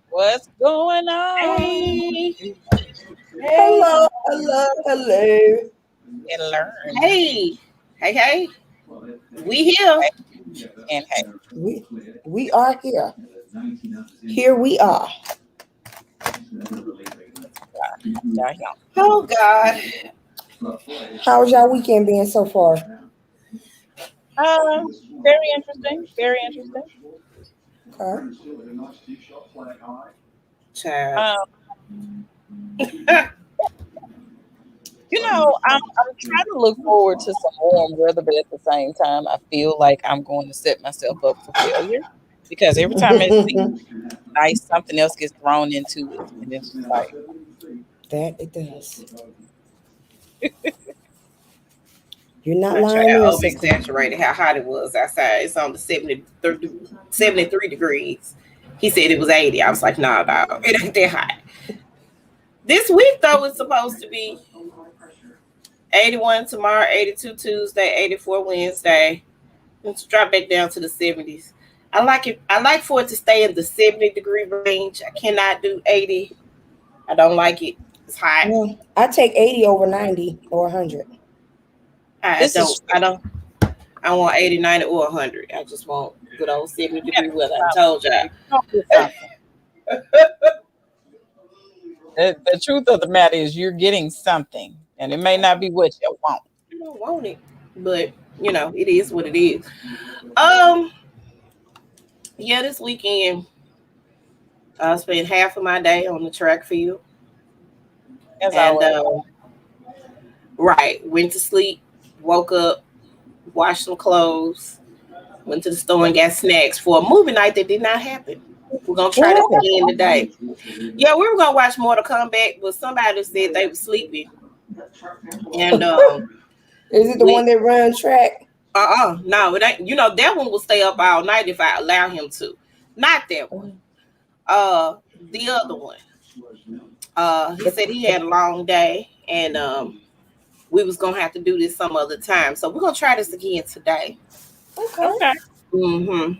What's going on? Hey. Hello, hello, hello. and learn. Hey, we here. And hey, We are here. Here we are. y'all know. Oh God. How's y'all weekend been so far? Very interesting. Very interesting. Okay. Child. Um, I'm trying to look forward to some warm weather, but at the same time, I feel like I'm going to set myself up for failure because every time it seems nice, something else gets thrown into it, and it's just like, That it does. You're not I try lying to there, over sister. exaggerate how hot it was outside. It's on the 73 degrees. He said it was 80. I was like, nah, dog. It ain't that hot. This week though is supposed to be 81 tomorrow, 82 Tuesday, 84 Wednesday. Let's drop back down to the 70s. I like it. I like for it to stay in the 70-degree range. I cannot do 80. I don't like it. It's hot. Well, I take 80 over 90 or 100. I this don't. is I don't. I want 80, 90, or 100. I just want good old 70-degree weather. I told y'all. something. The truth of the matter is, you're getting something, and it may not be what you want. I don't want it, but it is what it is. Um, yeah, this weekend I spent half of my day on the track field, As and always, right, went to sleep, woke up, washed some clothes, went to the store and got snacks for a movie night that did not happen. We're gonna try this What again today. Yeah, we were gonna watch Mortal Kombat, but somebody said they were sleepy, and is it the one we that runs track? no, it ain't. That one will stay up all night if I allow him to. Not that one. The other one. He said he had a long day, and we was gonna have to do this some other time. So we're gonna try this again today. Okay. okay. Mm-hmm.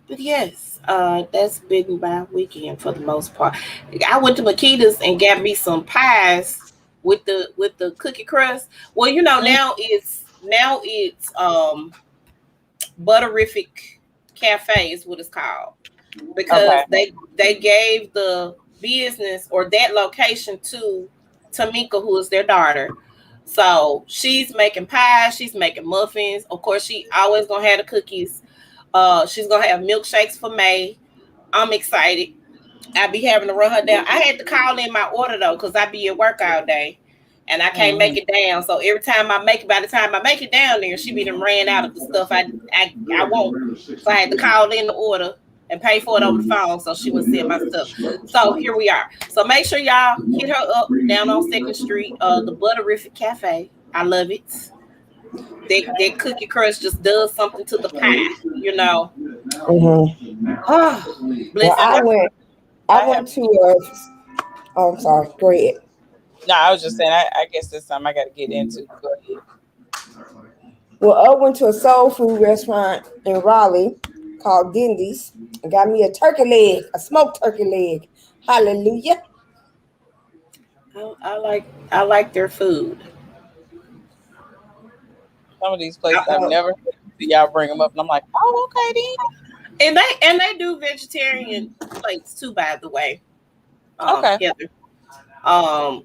But yes, that's been my weekend for the most part. I went to Makita's and got me some pies with the cookie crust. Well, Mm, now it's Butterific Cafe is what it's called, because okay. they gave the business or that location to Tamika, who is their daughter. So she's making pies, she's making muffins. Of course, she always gonna have the cookies. She's gonna have milkshakes for May. I'm excited. I be having to run her down. I had to call in my order though, because I be at work all day. And I can't make Mhm. it down. So every time by the time I make it down there, she be done ran out of the stuff I want. So I had to call in the order and pay for it over the phone so she would send my stuff. So here we are. So make sure y'all hit her up down on Second Street, the Butterific Cafe. I love it. That cookie crust just does something to the pie. Mm-hmm. Oh, Well, bless I her. went. I I have. went to. Oh, I'm sorry. Go ahead. No, I was just saying. I guess that's something I got to get into. Go ahead. Well, I went to a soul food restaurant in Raleigh called Dendy's and got me a turkey leg, a smoked turkey leg. Hallelujah. I like their food. Some of these places I've Uh, never heard of, y'all bring them up, and I'm like, oh, okay, and they do vegetarian plates too, by the way. then. Okay. Heather.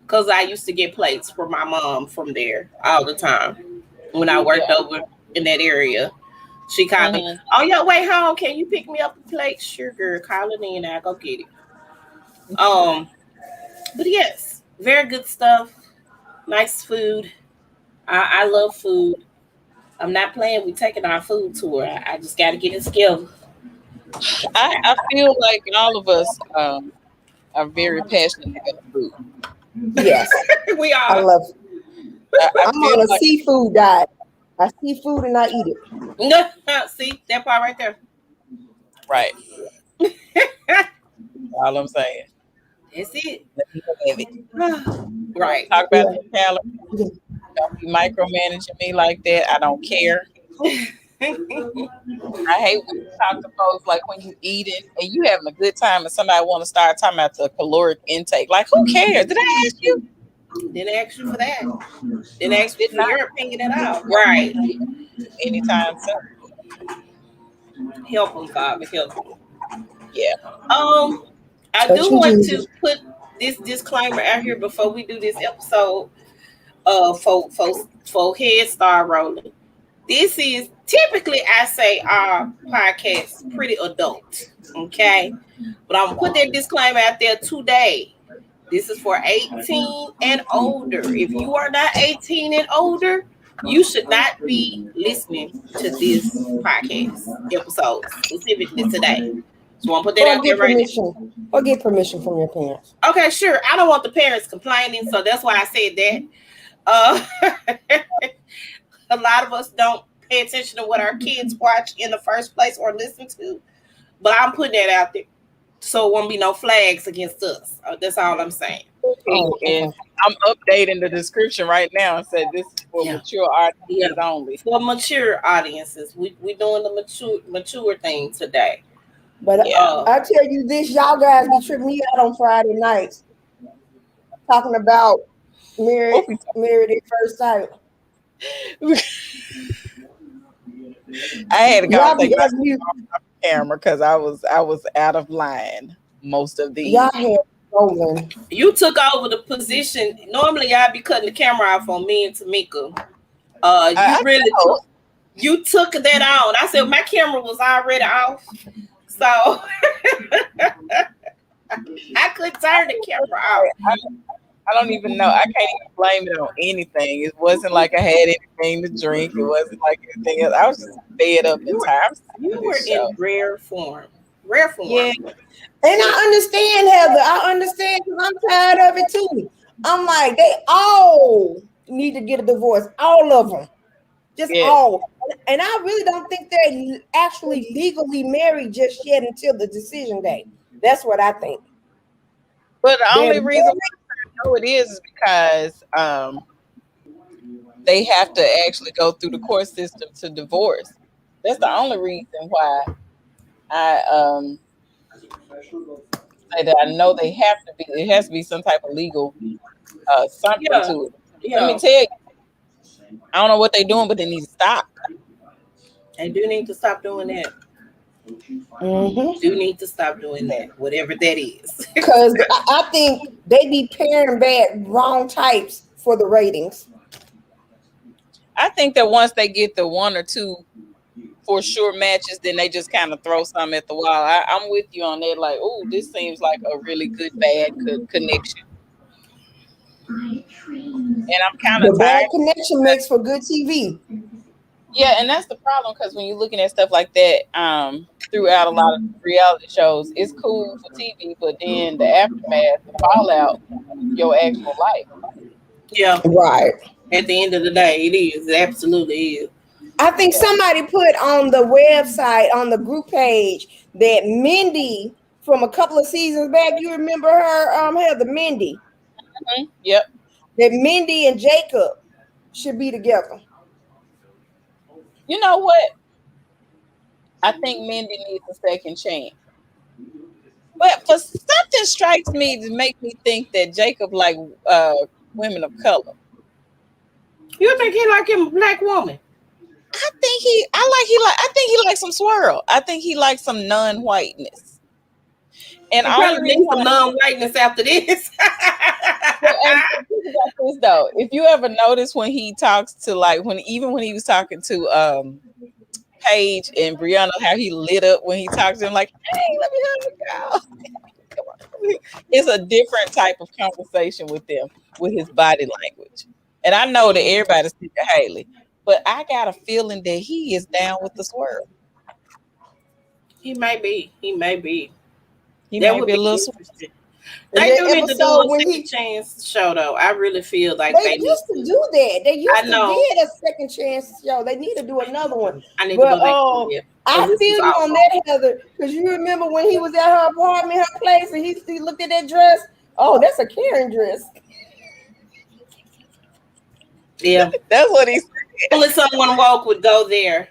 Because I used to get plates for my mom from there all the time when I worked Yeah. over in that area. She called me, Hmm. on your way home, can you pick me up a plate? Sure, girl, call it in, I'll go get it. Um, but yes, very good stuff. Nice food. I love food. I'm not playing with taking our food tour. I just got to get it together. I feel like all of us are very passionate about food. Yes, We I are. love. I I'm feel on a like seafood diet. I see food and I eat it. See that part right there. right. All I'm saying. That's it. Let me have it. Right. Talk about Yeah. the calories. Don't be micromanaging me like that. I don't care. I hate when you talk to folks like when you eating and you having a good time and somebody want to start talking about the caloric intake. Like, who cares? Did I ask you? Didn't ask you for that. Didn't ask you Did for not your opinion at all. Right. anytime soon. Help them, Father. Help them. Yeah. I Touch do me, want Jesus. to put this disclaimer out here before we do this episode. For Head Start Rolling. This is typically, I say, our podcast pretty adult. Okay, but I'm gonna put that disclaimer out there today. This is for 18 and older. If you are not 18 and older, you should not be listening to this podcast episode specifically today. So I'm gonna put that out there right now. Or get permission from your parents. Okay, sure. I don't want the parents complaining, so that's why I said that. A lot of us don't pay attention to what our kids watch in the first place or listen to, but I'm putting that out there so it won't be no flags against us. That's all I'm saying. And I'm updating the description right now and said this is for mature audiences only. For mature audiences, we doing the mature thing today. But I tell you this, y'all guys be tripping me out on Friday nights talking about married at first sight. I had to go take my camera because I was out of line most of these. Y'all had rolling. You took over the position. Normally, I'd be cutting the camera off on me and Tamika. You took that on. I said my camera was already off, so I could turn the camera off. I don't even know. I can't even blame it on anything. It wasn't like I had anything to drink. It wasn't like anything else. I was just fed up in time. You were in rare form. Rare form. Yeah. And I understand, Heather. I understand because I'm tired of it too. I'm like, they all need to get a divorce. All of them. Just all. And I really don't think they're actually legally married just yet until the decision day. That's what I think. But the only reason I know it is because they have to actually go through the court system to divorce. That's the only reason why I say that I know they have to be. It has to be some type of legal something to it. Yeah. Let me tell you, I don't know what they're doing, but they need to stop. They do need to stop doing that. Mm-hmm. Do need to stop doing that, whatever that is. Because I think they be pairing bad wrong types for the ratings. I think that once they get the one or two for sure matches, then they just kind of throw something at the wall. I'm with you on that. Like, oh, this seems like a really good bad connection. And I'm kind of tired. Bad connection makes for good TV. Yeah, and that's the problem because when you're looking at stuff like that throughout a lot of reality shows, it's cool for TV, but then the aftermath, the fallout, your actual life. Yeah, right. At the end of the day, it is. It absolutely is. I think somebody put on the website, on the group page, that Mindy from a couple of seasons back, you remember her, Heather, Mindy? Mm-hmm. Yep. That Mindy and Jacob should be together. You know what? I think Mindy needs a second chance. But for something strikes me to make me think that Jacob like women of color. You think he like a black woman? I think he likes some swirl. I think he likes some non-whiteness. And I probably need some non-whiteness after this. And think about this though. If you ever notice when he talks to when he was talking to Paige and Brianna, how he lit up when he talks to them like, hey, let me hug you, girl. Come on. It's a different type of conversation with them, with his body language. And I know that everybody's thinking Haley, but I got a feeling that he is down with the swirl. He may be. He might be a little interesting. They do need to do a second chance show, though. I really feel like they used to do that. They used to get a second chance show. They need to do another one. I feel you on that, Heather, because you remember when he was at her apartment, her place, and he looked at that dress. Oh, that's a Karen dress. Yeah, that's what he said. Only someone woke would go there.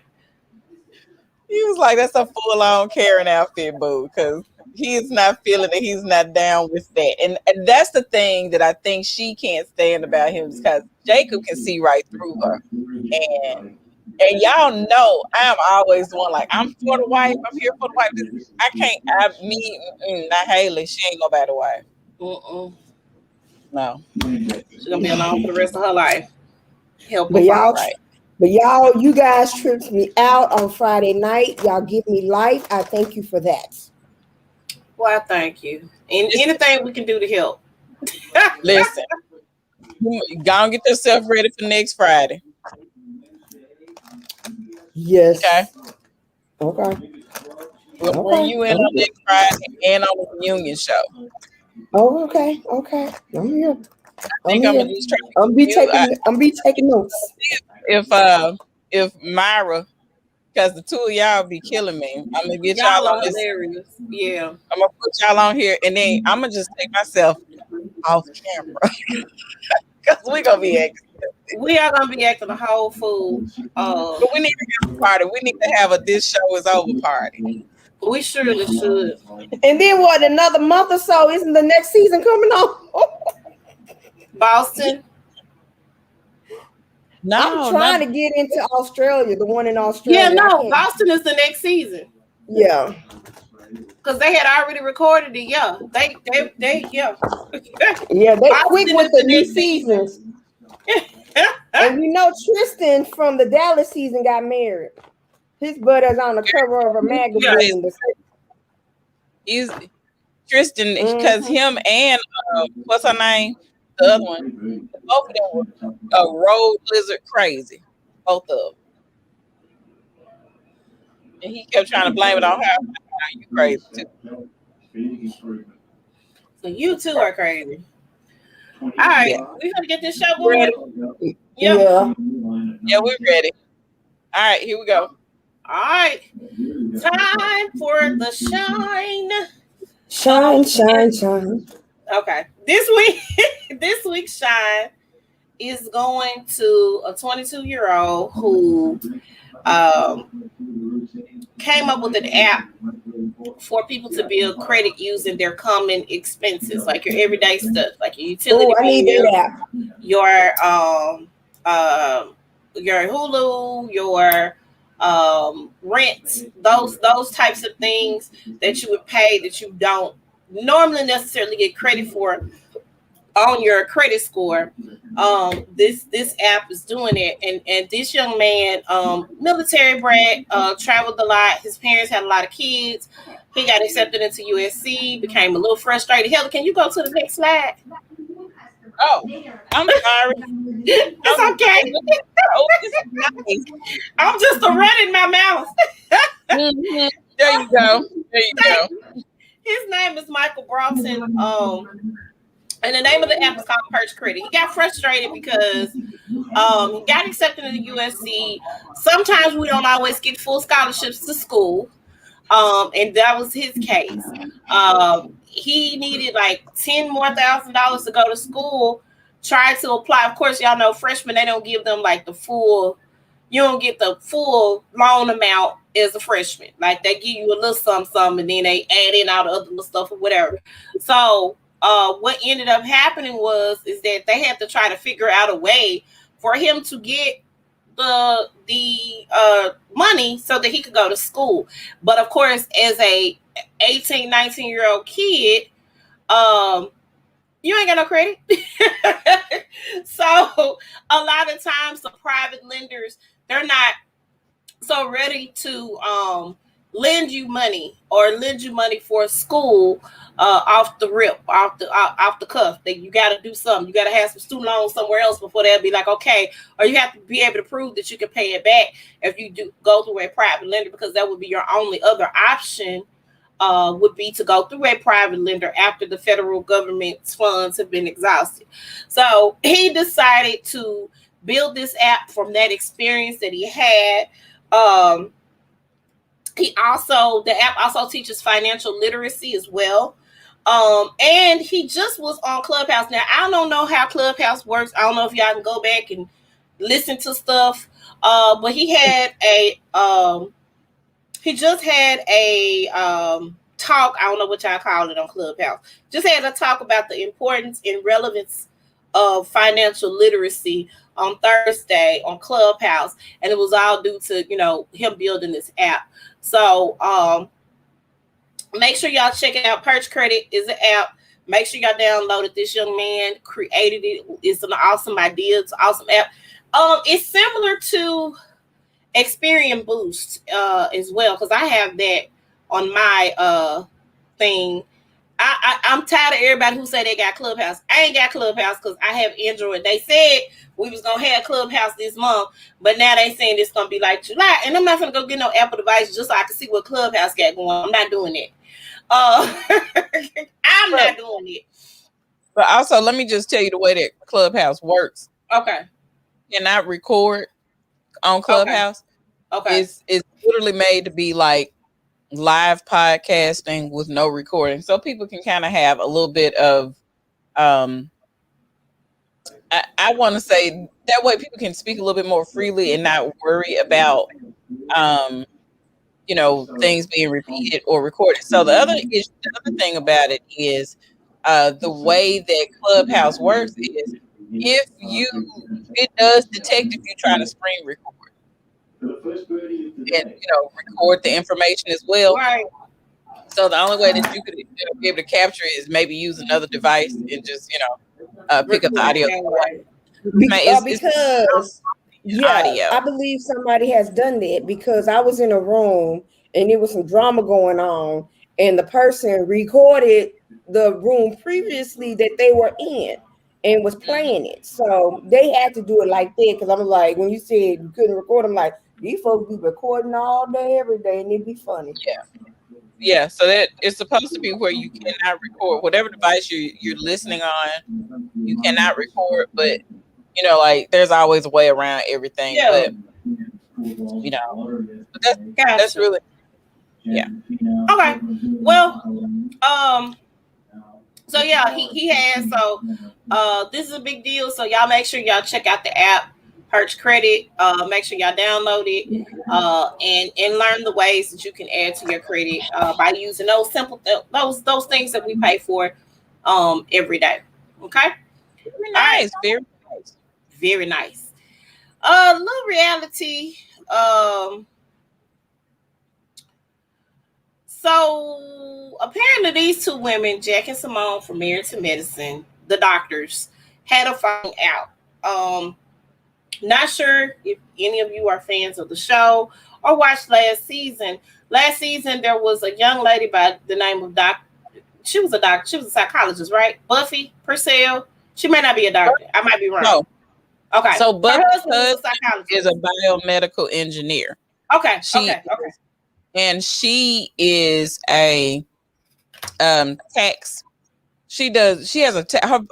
He was like, that's a full-on Karen outfit, boo, because he is not feeling it. He's not down with that. And that's the thing that I think she can't stand about him, because Jacob can see right through her. And y'all know I'm always the one, like, I'm for the wife. I'm here for the wife. I can't, not Haley. She ain't gonna be the wife. No. She's gonna be alone for the rest of her life. But y'all, you guys tripped me out on Friday night. Y'all give me life. I thank you for that. Well, thank you. And anything we can do to help. Listen, go and get yourself ready for next Friday. Yes. Okay. We'll bring you in on next Friday and on the reunion show. Oh, okay. I'm here. I'm gonna just try. I'm be taking notes. If Myra, because the two of y'all be killing me, I'm gonna get y'all on this. Hilarious. Yeah. I'm gonna put y'all on here, and then I'm gonna just take myself off camera because we gonna be acting. We are gonna be acting a whole fool. But we need to have a party. We need to have a "this show is over" party. We surely should. And then what? Another month or so? Isn't the next season coming on? Boston. No, I'm trying to get into Australia, the one in Australia. Yeah, no, Boston is the next season. Yeah. Because they had already recorded it, yeah. They yeah, they quick with the new seasons. And you know Tristan from the Dallas season got married. His brother's on the cover of a magazine. He's Tristan, because him and what's her name? The other one. Both of them were road lizard crazy. Both of them. And he kept trying to blame it on her. You crazy too. So you two are crazy. All right, we're gonna get this show going. Yeah, we're ready. All right, here we go. All right, time for the shine. Shine. Okay, this week's shine is going to a 22-year-old who came up with an app for people to build credit using their common expenses, like your everyday stuff, like your utility bill, your Hulu, your rent, those types of things that you would pay that you don't normally necessarily get credit for on your credit score. This app is doing it, and this young man, military brat, traveled a lot. His parents had a lot of kids. He got accepted into USC, became a little frustrated. Heather, can you go to the next slide? Oh, I'm sorry. It's okay. I'm just a run in my mouth. Mm-hmm. There you go. His name is Michael Broughton. And the name of the app is called Purge Credit. He got frustrated because he got accepted into USC. Sometimes we don't always get full scholarships to school. And that was his case. He needed like $10,000 more to go to school, tried to apply. Of course, y'all know freshmen, they don't give them like you don't get the full loan amount as a freshman. Like they give you a little something, and then they add in all the other little stuff or whatever. So what ended up happening is that they had to try to figure out a way for him to get the money so that he could go to school. But of course, as a 18, 19-year-old kid, you ain't got no credit. So a lot of times the private lenders, they're not so ready to lend you money for school off the rip, off the cuff. That you got to do something. You got to have some student loans somewhere else before they'll be like, okay. Or you have to be able to prove that you can pay it back if you do go through a private lender, because that would be your only other option. Would be to go through a private lender after the federal government's funds have been exhausted. So he decided to build this app from that experience that he had. The app also teaches financial literacy as well. And he just was on Clubhouse. Now, I don't know how Clubhouse works. I don't know if y'all can go back and listen to stuff. But he had he just had a talk. I don't know what y'all call it on Clubhouse. Just had a talk about the importance and relevance of financial literacy on Thursday on Clubhouse, and it was all due to him building this app. So make sure y'all check it out. Purge Credit is an app. Make sure y'all download it. This young man created it. It's an awesome idea. It's an awesome app. It's similar to Experian Boost as well, because I have that on my thing. I'm tired of everybody who say they got Clubhouse. I ain't got Clubhouse because I have Android. They said we was gonna have Clubhouse this month, but now they saying it's gonna be like July, and I'm not gonna go get no Apple device just so I can see what Clubhouse got going on. I'm not doing it. I'm not doing it. But also, let me just tell you the way that Clubhouse works. Okay. You cannot record on Clubhouse. Okay. It's literally made to be like live podcasting with no recording, so people can kind of have a little bit of I want to say that way people can speak a little bit more freely and not worry about things being repeated or recorded. So the other thing about it is the way that Clubhouse works is it does detect if you try to screen record and record the information as well. Right. So the only way that you could be able to capture it is maybe use another device and just pick up the audio. Because audio. I believe somebody has done that, because I was in a room and there was some drama going on, and the person recorded the room previously that they were in and was playing it. So they had to do it like that, because I'm like, when you said you couldn't record, I'm like, these folks be recording all day, every day, and it'd be funny. Yeah. So that it's supposed to be where you cannot record whatever device you're listening on. You cannot record, but there's always a way around everything. Yeah. But that's really Okay. Well, so yeah, he has. So this is a big deal. So y'all make sure y'all check out the app, Purge Credit. Make sure y'all download it and learn the ways that you can add to your credit by using those simple those things that we pay for every day. Okay. Very nice. Very nice. Very nice. Little reality. So apparently these two women, Jack and Simone from Married to Medicine, the doctors, had a falling out. Not sure if any of you are fans of the show or watched last season. Last season, there was a young lady by the name of she was a doctor. She was a psychologist, right? Buffy Purcell. She may not be a doctor. I might be wrong. No. Okay. So Buffy is a biomedical engineer. Okay. And she is a tax. She has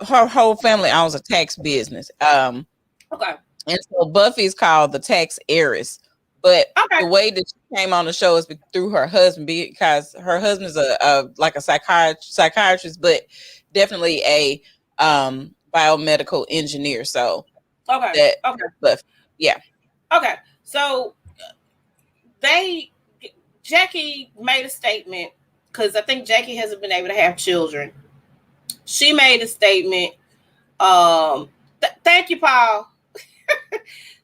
her whole family owns a tax business. Okay. And so Buffy's called the tax heiress. But the way that she came on the show is through her husband, because her husband is a psychiatrist, but definitely a biomedical engineer. So Buffy, yeah. Okay. So Jackie made a statement, because I think Jackie hasn't been able to have children. She made a statement. Thank you, Paul.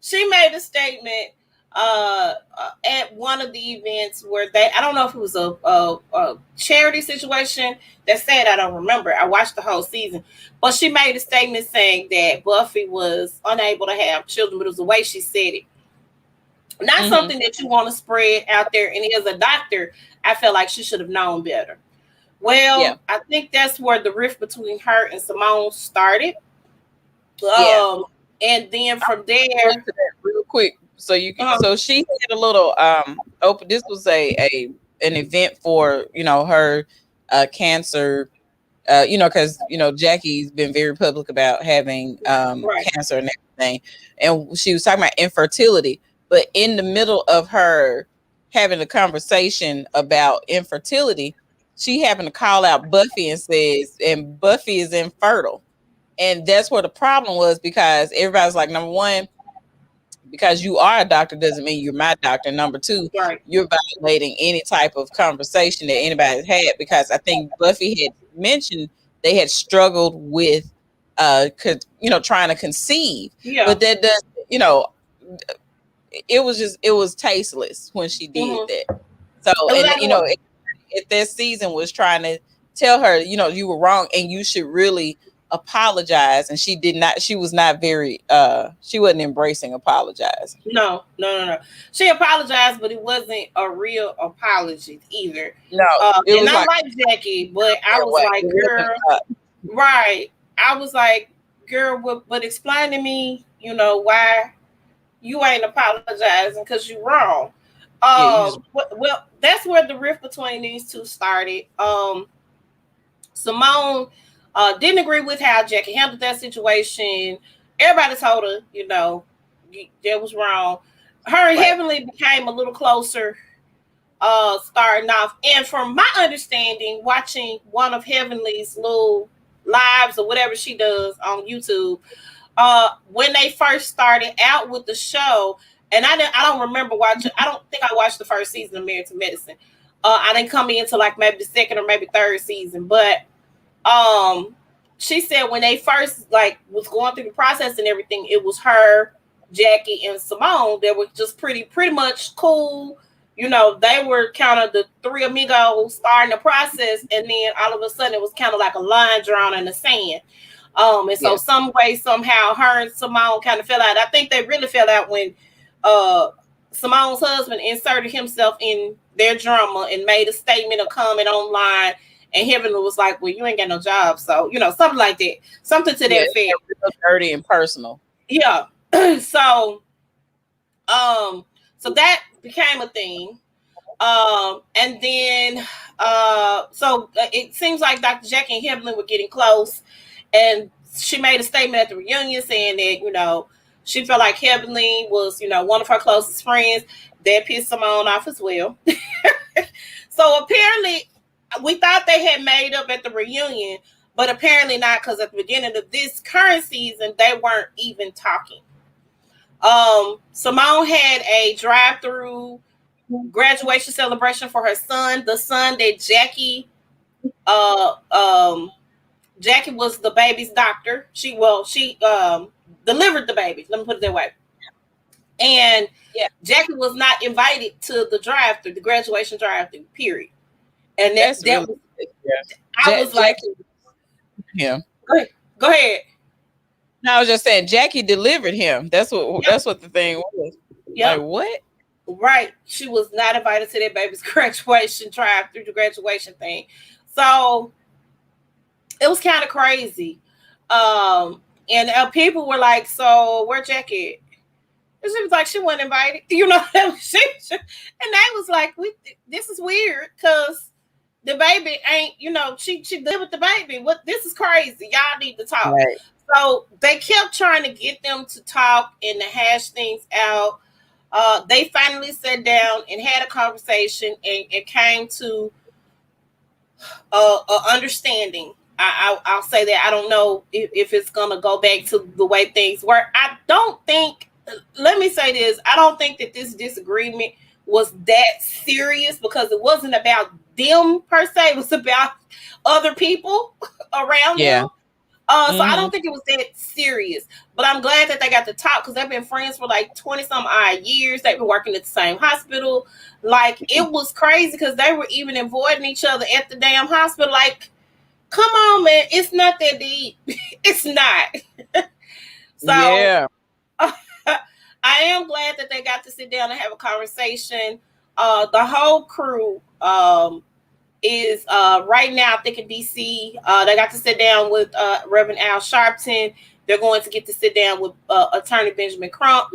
She made a statement at one of the events where I don't know if it was a charity situation. That said, I don't remember. I watched the whole season. But she made a statement saying that Buffy was unable to have children, but it was the way she said it. Not something that you want to spread out there. And as a doctor, I felt like she should have known better. Well, I think that's where the rift between her and Simone started. And then from there, real quick, so you can. So she had a little open. This was an event for her cancer. Because Jackie's been very public about having cancer and everything, and she was talking about infertility. But in the middle of her having a conversation about infertility, she happened to call out Buffy and Buffy is infertile. And that's where the problem was, because everybody's like, number one, because you are a doctor doesn't mean you're my doctor. Number two, Right. you're violating any type of conversation that anybody's had, because I think Buffy had mentioned they had struggled with, trying to conceive. Yeah. But that does, it was tasteless when she did that. So, and if that season was trying to tell her, you were wrong and you should really apologize, and she was not very she wasn't embracing apologizing. No. She apologized, but it wasn't a real apology either. No, and I like Jackie, but I was like, girl, right. I was like, girl, but explain to me, why you ain't apologizing, because you're wrong. Well, that's where the rift between these two started. Simone didn't agree with how Jackie handled that situation. Everybody told her, that was wrong. Her and Heavenly became a little closer starting off. And from my understanding, watching one of Heavenly's little lives or whatever she does on YouTube, when they first started out with the show, and I don't remember watching, I don't think I watched the first season of Married to Medicine. I didn't come in until like maybe the second or maybe third season, but she said when they first was going through the process and everything, it was her, Jackie, and Simone that were just pretty much cool. They were kind of the three amigos starting the process, and then all of a sudden it was kind of like a line drawn in the sand. And so some way, somehow, her and Simone kind of fell out. I think they really fell out when Simone's husband inserted himself in their drama and made a statement or comment online, and Heavenly was like, well, you ain't got no job. So, something like that. Something to that effect. Dirty and personal. Yeah. So that became a thing. And then, so it seems like Dr. Jackie and Heavenly were getting close, and she made a statement at the reunion saying that, she felt like Heavenly was, one of her closest friends. That pissed Simone off as well. So apparently we thought they had made up at the reunion, but apparently not, because at the beginning of this current season, they weren't even talking. Simone had a drive-through graduation celebration for her son, the son that Jackie was the baby's doctor. She delivered the baby. Let me put it that way. And Jackie was not invited to the drive-through, the graduation drive-through, period. And I was like, yeah. Go ahead. No, I was just saying Jackie delivered him. That's what the thing was. Yeah. Like what? Right. She was not invited to that baby's graduation drive-through, the graduation thing. So it was kind of crazy. And people were like, so where Jackie? And she was like, she wasn't invited. And they was like, this is weird, because the baby ain't, she delivered the baby. What? This is crazy. Y'all need to talk. Right. So they kept trying to get them to talk and to hash things out. They finally sat down and had a conversation, and it came to understanding. I'll say that. I don't know if it's going to go back to the way things were. Let me say this. I don't think that this disagreement was that serious, because it wasn't about them per se. It was about other people around them. So I don't think it was that serious. But I'm glad that they got to talk, because they've been friends for like 20-some odd years. They've been working at the same hospital. Like, it was crazy, because they were even avoiding each other at the damn hospital. Like, come on, man. It's not that deep. It's not. So I am glad that they got to sit down and have a conversation. The whole crew is right now, I think, in DC. They got to sit down with Reverend Al Sharpton. They're going to get to sit down with Attorney Benjamin Crump.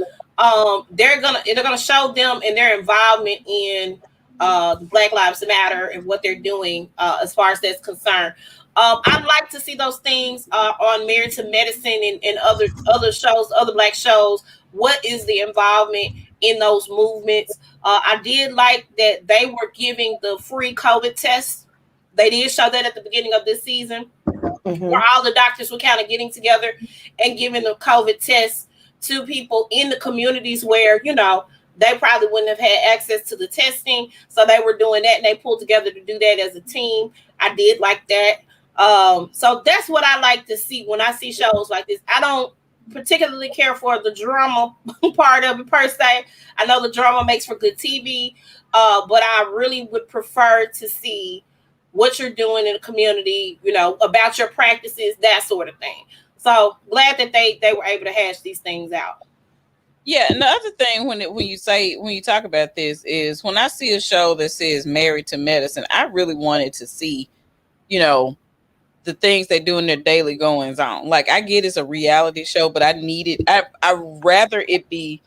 They're gonna show them and their involvement in the Black Lives Matter and what they're doing as far as that's concerned. I'd like to see those things on Married to Medicine and other shows, other Black shows. What is the involvement in those movements? I did like that they were giving the free COVID tests. They did show that at the beginning of this season, where all the doctors were kind of getting together and giving the COVID tests to people in the communities where, you know, they probably wouldn't have had access to the testing. So they were doing that and they pulled together to do that as a team. I did like that. So that's what I like to see when I see shows like this. I don't particularly care for the drama part of it per se. I know the drama makes for good TV, but I really would prefer to see what you're doing in the community, you know, about your practices, that sort of thing. So glad that they were able to hash these things out. Yeah, and the other thing when you talk about this is when I see a show that says Married to Medicine, I really wanted to see, you know, the things they do in their daily goings on. Like, I get it's a reality show, but I rather it be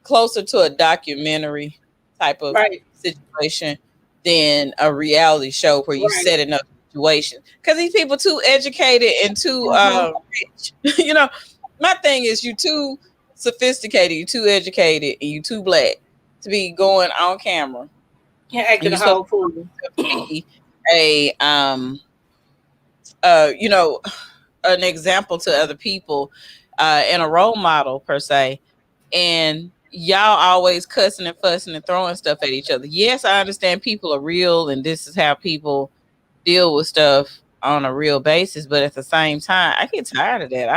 closer to a documentary type of situation than a reality show where you set in a situation. Because these people too educated and too rich. You know, my thing is you too sophisticated, you too educated, and you too black to be going on camera. Yeah, acting a whole fool. A you know, an example to other people, and a role model per se, and y'all always cussing and fussing and throwing stuff at each other. Yes, I understand people are real, and this is how people deal with stuff on a real basis. But at the same time, I get tired of that.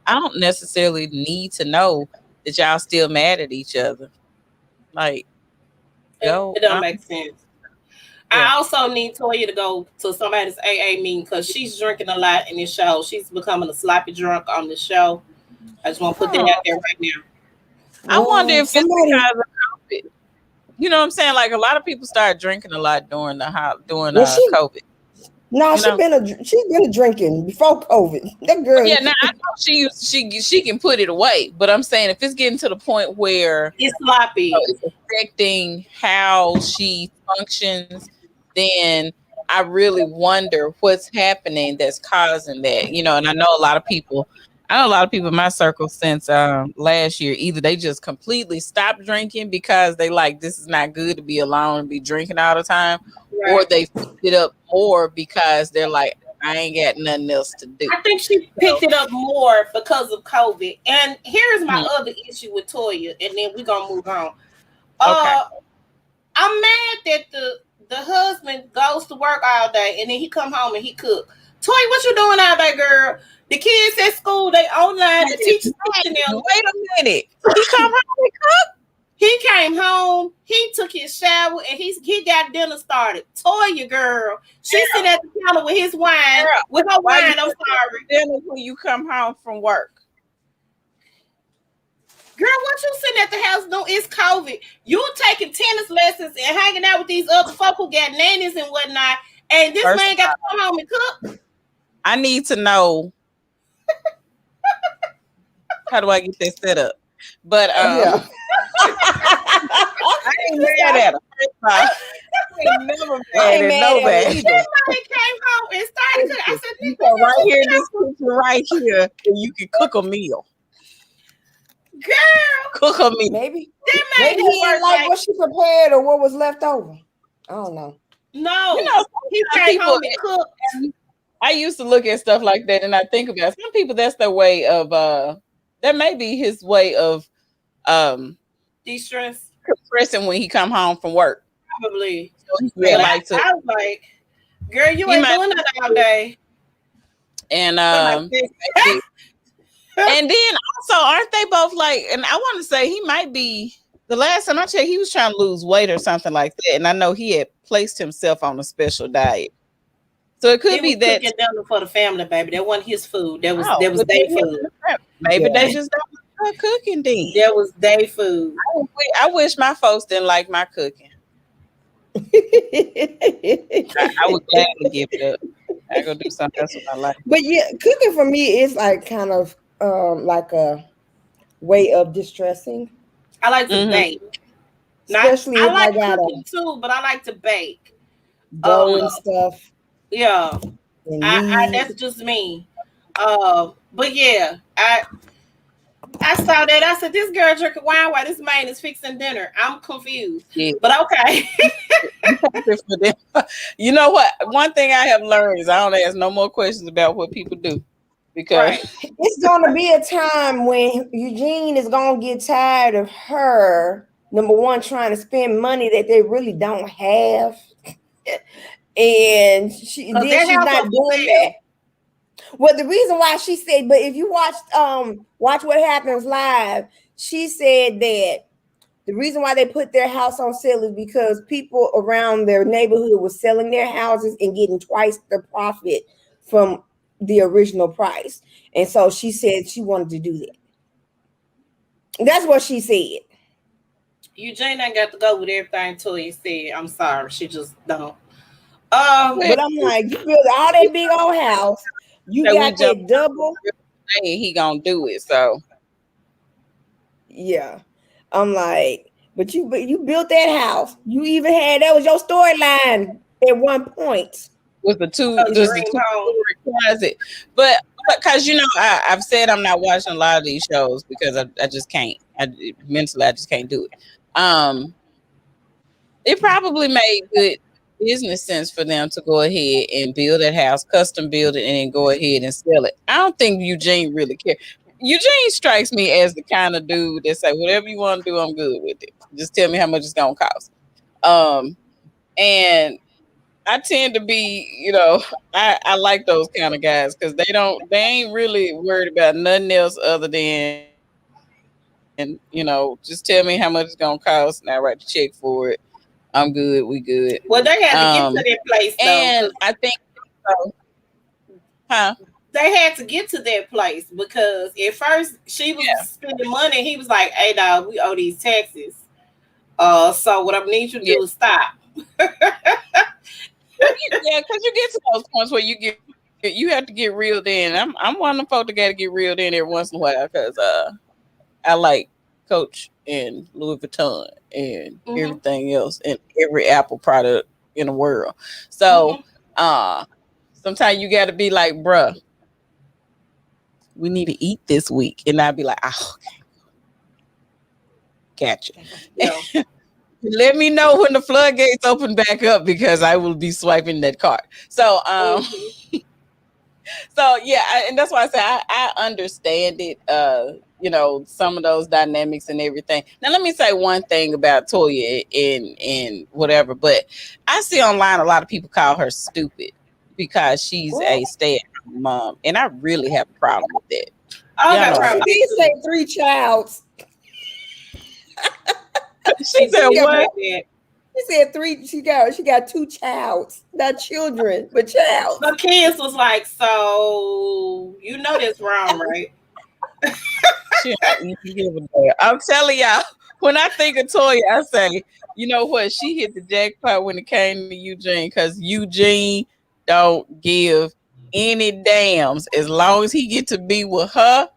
I don't necessarily need to know that y'all still mad at each other. Like, it don't make sense. Yeah. I also need Toya to go to somebody's AA meeting because she's drinking a lot in this show. She's becoming a sloppy drunk on the show. I just want to put that out there right now. I wonder if it's because of COVID. You know what I'm saying? Like, a lot of people started drinking a lot during COVID. No, she's been a drinking before COVID. That girl. Yeah, now I know she can put it away, but I'm saying if it's getting to the point where it's sloppy, it's affecting how she functions, then I really wonder what's happening that's causing that. You know, and I know a lot of people in my circle since last year, either they just completely stopped drinking because they like, this is not good to be alone and be drinking all the time, or they picked it up more because they're like, I ain't got nothing else to do. I think she picked it up more because of COVID. And here's my other issue with Toya, and then we're gonna move on. I'm mad that the husband goes to work all day and then he come home and he cook. Toya, what you doing all day, girl? The kids at school, they online, the teachers teaching them. Wait a minute. He come home and cook? He came home, he took his shower, and he got dinner started. Toya, girl, she's sitting at the counter with his wine, with her wine. I'm sorry. Dinner when you come home from work. Girl, what you sitting at the house doing? It's COVID. You taking tennis lessons and hanging out with these other folk who got nannies and whatnot, and this man got to come home and cook? I need to know. How do I get that set up? But I ain't mad at her. I ain't never mad at nobody. This man came home and started cooking. I said, you go right here in this kitchen right here, and you can cook a meal. Girl, cook a meal. Maybe he didn't like what she prepared or what was left over. I don't know. No, you know, he came home and cooked. I used to look at stuff like that, and I think about some people. That's their way of. That may be his way of de-stress, compressing when he come home from work. Probably. So I was like, girl, you ain't doing that all day. And and then also, aren't they both like? And I want to say he might be. The last time I checked, he was trying to lose weight or something like that, and I know he had placed himself on a special diet. So it could be that dinner for the family, baby. That wasn't his food. That was their food. Maybe they just don't like cooking. Then that was their food. I wish my folks didn't like my cooking. I would gladly give it up. I go do something else with my life. But yeah, cooking for me is like kind of like a way of distressing. I like to bake. Especially if I like cooking too, but I like to bake. Dough and stuff. Yeah, I that's just me. But yeah, I saw that. I said, this girl drinking wine while this man is fixing dinner. I'm confused. Yeah. But okay. You know what? One thing I have learned is I don't ask no more questions about what people do. because it's gonna be a time when Eugene is gonna get tired of her. Number one, trying to spend money that they really don't have, and she's not doing that. Well, the reason why she said, but if you watch What Happens Live, she said that the reason why they put their house on sale is because people around their neighborhood were selling their houses and getting twice the profit from the original price. And so she said she wanted to do that. That's what she said. Eugene ain't got to go with everything Toya said. I'm sorry. She just don't. But I'm like, you build all that big old house. You got that double. He gonna do it. So yeah. I'm like, but you built that house. You even had that was your storyline at one point. With the two closet. But because I've said I'm not watching a lot of these shows because I just can't. Mentally I just can't do it. It probably made good business sense for them to go ahead and build that house, custom build it, and then go ahead and sell it. I don't think Eugene really cares. Eugene strikes me as the kind of dude that say, whatever you want to do, I'm good with it. Just tell me how much it's gonna cost. And I tend to be, I like those kind of guys because they ain't really worried about nothing else other than, just tell me how much it's gonna cost and I write the check for it. I'm good. We good. Well, they had to get to that place, though. And I think, they had to get to that place because at first she was spending money. He was like, "Hey, dog, we owe these taxes. So what I need you to do is stop." Yeah, because you get to those points where you have to get reeled in. I'm one of them folks that got to get reeled in every once in a while because I like Coach and Louis Vuitton and everything else and every Apple product in the world. So sometimes you got to be like, bruh, we need to eat this week. And I'd be like, oh, okay. Gotcha. Yeah. Let me know when the floodgates open back up because I will be swiping that card. So, so yeah, and that's why I say I understand it. Some of those dynamics and everything. Now, let me say one thing about Toya and whatever, but I see online a lot of people call her stupid because she's a stay-at-home mom, and I really have a problem with that. She did say 3 childs. She said what? She said 3. She got 2 childs, not children, but child. The kids was like, so that's wrong, right? I'm telling y'all, when I think of Toya, I say, you know what? She hit the jackpot when it came to Eugene because Eugene don't give any damns. As long as he get to be with her,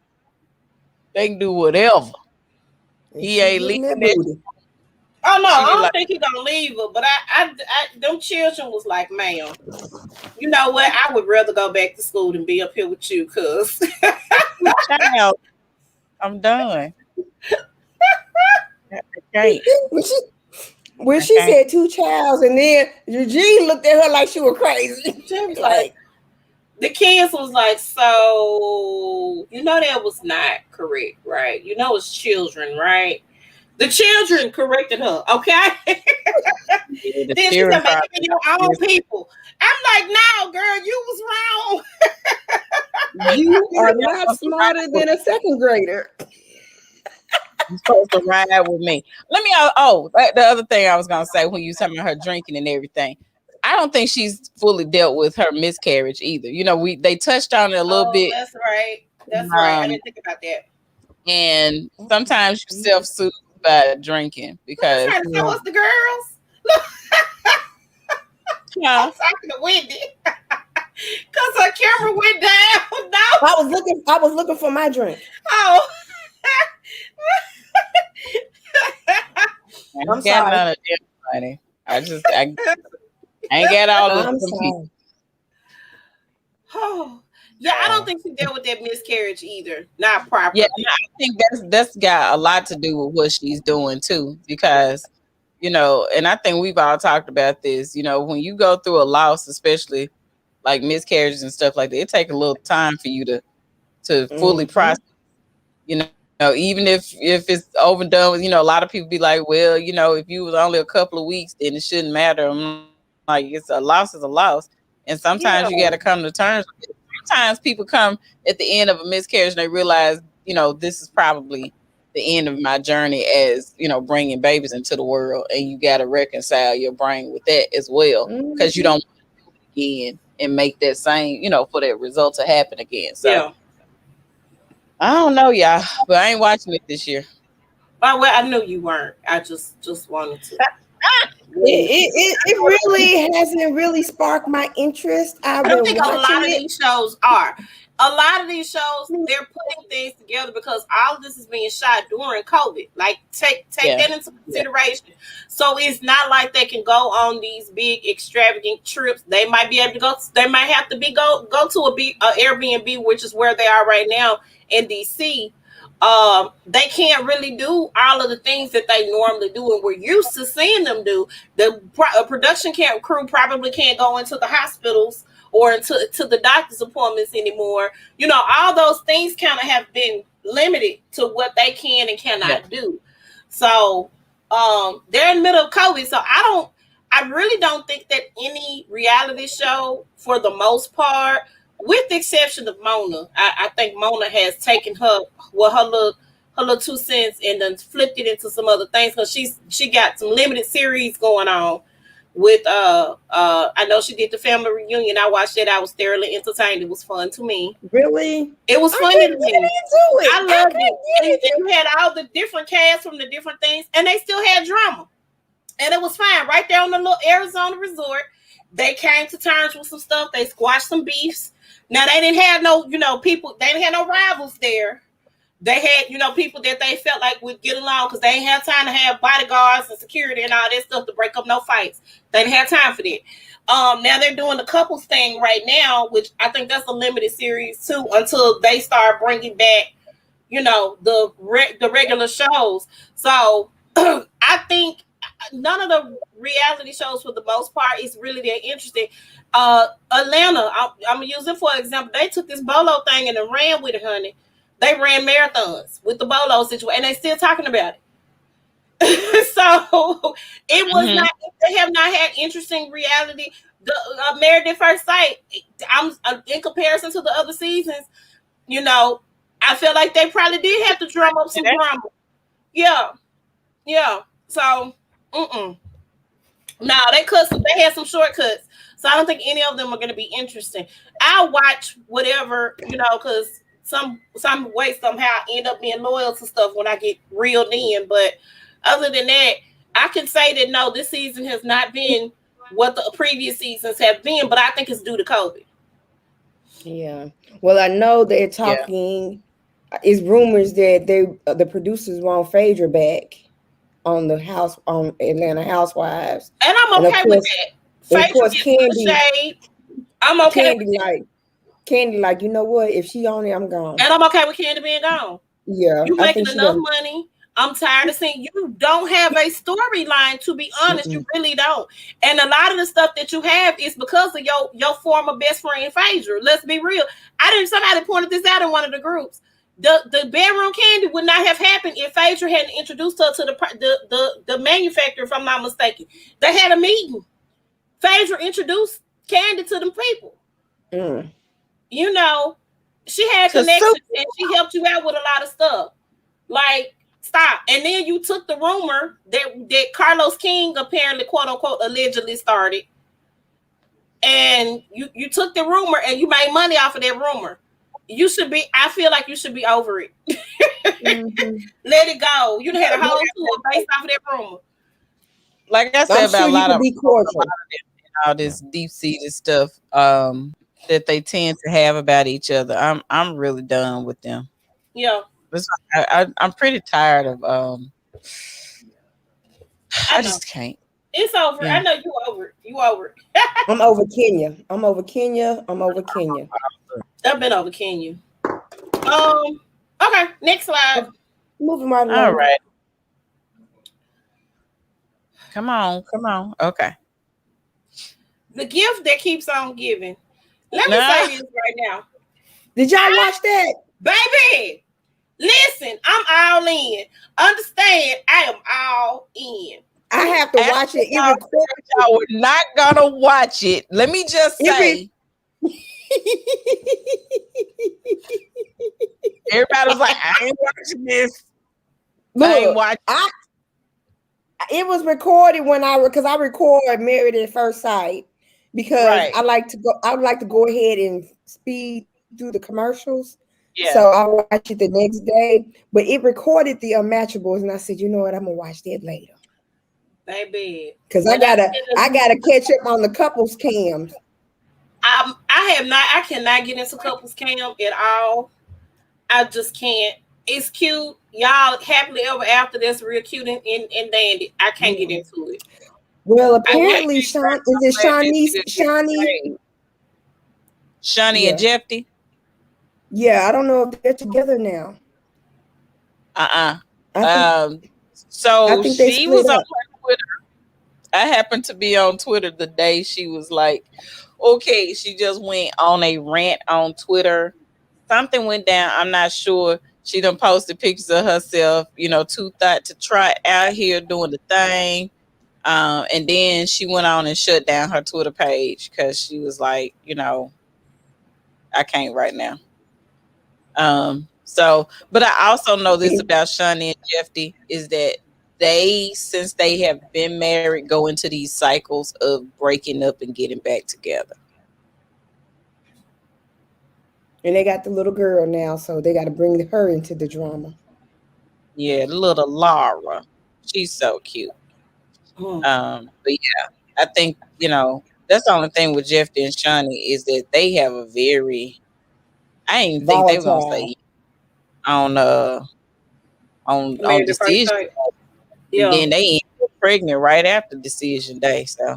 they can do whatever. He ain't leaving that. Oh no, I don't think he gonna leave her, but I them children was like, ma'am, you know what? I would rather go back to school than be up here with you, cuz I'm done. When she said 2 childs, and then Eugene looked at her like she was crazy. She was like, the kids was like, so that was not correct, right? It's children, right? The children corrected her, okay? Then she said, making your own people. I'm like, no, girl, you was wrong. You are not smarter than a 2nd grader. You're supposed to ride with me. The other thing I was going to say when you were talking about her drinking and everything, I don't think she's fully dealt with her miscarriage either. They touched on it a little bit. That's right. That's right. I didn't think about that. And sometimes you self-soothe by drinking because trying to tell us the girls. I'm talking to Wendy because her camera went down. No, I was looking for my drink. Oh, I'm sorry. None of them, honey. I ain't got all of them. Oh. Yeah, I don't think she dealt with that miscarriage either. Not properly. Yeah, I think that's got a lot to do with what she's doing too, because and I think we've all talked about this. When you go through a loss, especially like miscarriages and stuff like that, it takes a little time for you to to fully process. You know, even if it's overdone, you know, a lot of people be like, well, you know, if you was only a couple of weeks, then it shouldn't matter. I'm like, it's a loss is a loss. And sometimes you got to come to terms with it. Sometimes people come at the end of a miscarriage and they realize, you know, this is probably the end of my journey as, you know, bringing babies into the world. And you got to reconcile your brain with that as well, because you don't want to do it again and make that same, you know, for that result to happen again. So I don't know, y'all, but I ain't watching it this year. Well, I knew you weren't. I just wanted to. It really hasn't really sparked my interest. I don't think a lot of these shows are. A lot of these shows, they're putting things together because all of this is being shot during COVID. Like, take that into consideration. So it's not like they can go on these big extravagant trips. They might be able to go. They might have to go to a Airbnb, which is where they are right now in DC. They can't really do all of the things that they normally do, and we're used to seeing them do. The production crew probably can't go into the hospitals or into the doctor's appointments anymore. You know, all those things kind of have been limited to what they can and cannot do. So they're in the middle of COVID. So I really don't think that any reality show, for the most part, with the exception of Mona, I think Mona has taken her little 2 cents and then flipped it into some other things, because she got some limited series going on with I know she did the family reunion. I watched it. I was thoroughly entertained. It was fun to me. Really? It was funny to me. I loved it. And you had all the different casts from the different things, and they still had drama. And it was fine. Right there on the little Arizona resort, they came to terms with some stuff. They squashed some beefs. Now, they didn't have no, you know, people, they didn't have no rivals there. They had, you know, people that they felt like would get along, because they didn't have time to have bodyguards and security and all that stuff to break up no fights. They didn't have time for that. Now they're doing the couples thing right now, which I think that's a limited series too, until they start bringing back, you know, the regular shows. So I think none of the reality shows, for the most part, is really that interesting. Atlanta, I'm gonna use it for example. They took this bolo thing and then ran with it, honey. They ran marathons with the bolo situation, and they still talking about it. So it was not. They have not had interesting reality. The Married at First Sight, I'm in comparison to the other seasons. You know, I feel like they probably did have to drum up some drama. Yeah. So, no, they had some shortcuts. So I don't think any of them are going to be interesting. I'll watch whatever, you know, because some way somehow I end up being loyal to stuff when I get reeled in. But other than that, I can say that no, this season has not been what the previous seasons have been, but I think it's due to COVID. Yeah. Well, I know they're talking. It's rumors that the producers want Phaedra back on Atlanta Housewives, and I'm okay with that. And of course, Candy. I'm okay with Candy, like, you know what? If she on it, I'm gone. And I'm okay with Candy being gone. Yeah, you making enough money. I'm tired of seeing you don't have a storyline. To be honest, you really don't. And a lot of the stuff that you have is because of your former best friend Phaedra. Let's be real. Somebody pointed this out in one of the groups. The bedroom Candy would not have happened if Phaedra hadn't introduced her to the manufacturer, if I'm not mistaken. They had a meeting. Phaedra introduced Candy to them people. You know, she had connections and she helped you out with a lot of stuff. Like, stop. And then you took the rumor that Carlos King apparently, quote unquote, allegedly started. And you took the rumor and you made money off of that rumor. I feel like you should be over it. Let it go. You had a whole tour based off of that rumor. Like I said, about a lot of all this deep-seated stuff that they tend to have about each other. I'm really done with them. Yeah. I'm pretty tired of I just can't. It's over. Yeah. I know you over it. You over it. I'm over Kenya. I've been over Kenya. Okay, next slide. Moving right along. All right. Come on. Okay. The gift that keeps on giving. Let me say this right now. Did y'all watch that? Baby, listen, I'm all in. Understand, I am all in. I have to watch it. Y'all were not gonna watch it. Let me just say. Everybody was like, I ain't watching this. Look, I ain't watching. It was recorded because I record Married at First Sight because I like to go ahead and speed through the commercials. Yeah. So I watched it the next day, but it recorded the Unmatchables, and I said, you know what, I'm gonna watch that later. Baby, because I gotta catch up on the couples cams. I cannot get into couples cam at all. I just can't. It's cute. Y'all happily ever after, that's real cute and dandy. I can't get into it. Well, apparently Shawnee and Jeffy? Yeah, I don't know if they're together now. So she was on Twitter. I happened to be on Twitter the day she was like, okay, she just went on a rant on Twitter. Something went down. I'm not sure. She done posted pictures of herself, too thought to try out here doing the thing. And then she went on and shut down her Twitter page because she was like, I can't right now. But I also know this about Shawnee and Jeffy is that since they have been married, go into these cycles of breaking up and getting back together. And they got the little girl now, so they got to bring her into the drama. Yeah, little Laura. She's so cute. But yeah, I think, that's the only thing with Jeffy and Shawnee is that they have a very, I didn't even think they were going to say on decision. Yeah. And then they ended up pregnant right after decision day. So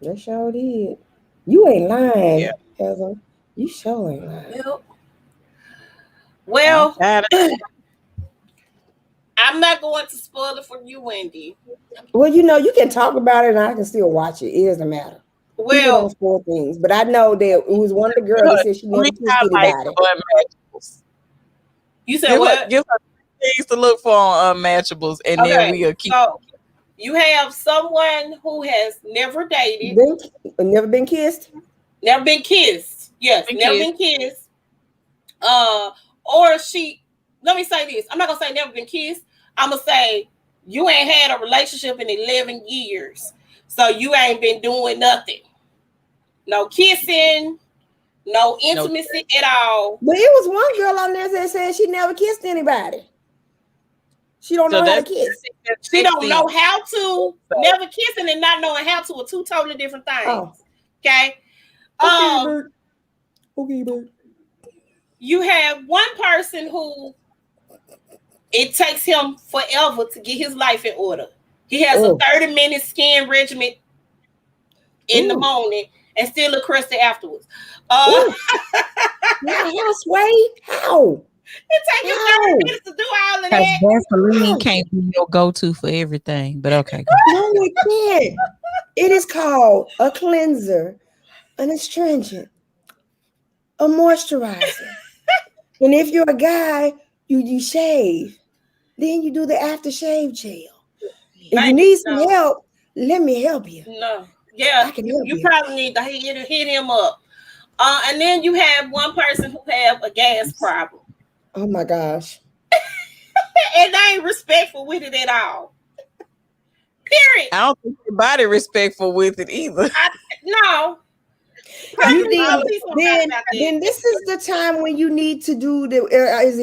they sure did. You ain't lying, Heather. You sure ain't lying. Well, I'm not going to spoil it for you, Wendy. Well, you can talk about it and I can still watch it. It doesn't matter. Well, people don't spoil things, but I know that it was one of the girls that said she never kissed anybody. You said what? Give her things to look for on Unmatchables, and then we'll keep. So you have someone who has never dated, never been kissed. Never been kissed. Yes, never been kissed. Or she. Let me say this. I'm not gonna say never been kissed. I'm gonna say you ain't had a relationship in 11 years, so you ain't been doing nothing. No kissing, no intimacy at all. But it was one girl on there that said she never kissed anybody. She don't know how to kiss. She don't know how to. Never kissing and not knowing how to are two totally different things. Okay. Okay, Bert. You have one person who it takes him forever to get his life in order. He has a 30-minute skin regimen in the morning and still look crusty afterwards. How, Sway? How? It takes you 30 minutes to do all of that. Vaseline can't be your go-to for everything, but okay. No, it can't. It is called a cleanser, an astringent, a moisturizer. And if you're a guy, you shave. Then you do the aftershave gel. If you need some help, let me help you. No. Yeah, you probably need to hit him up. And then you have one person who have a gas problem. Oh my gosh. And they ain't respectful with it at all. Period. I don't think anybody respectful with it either. No. Then this is the time when you need to do the is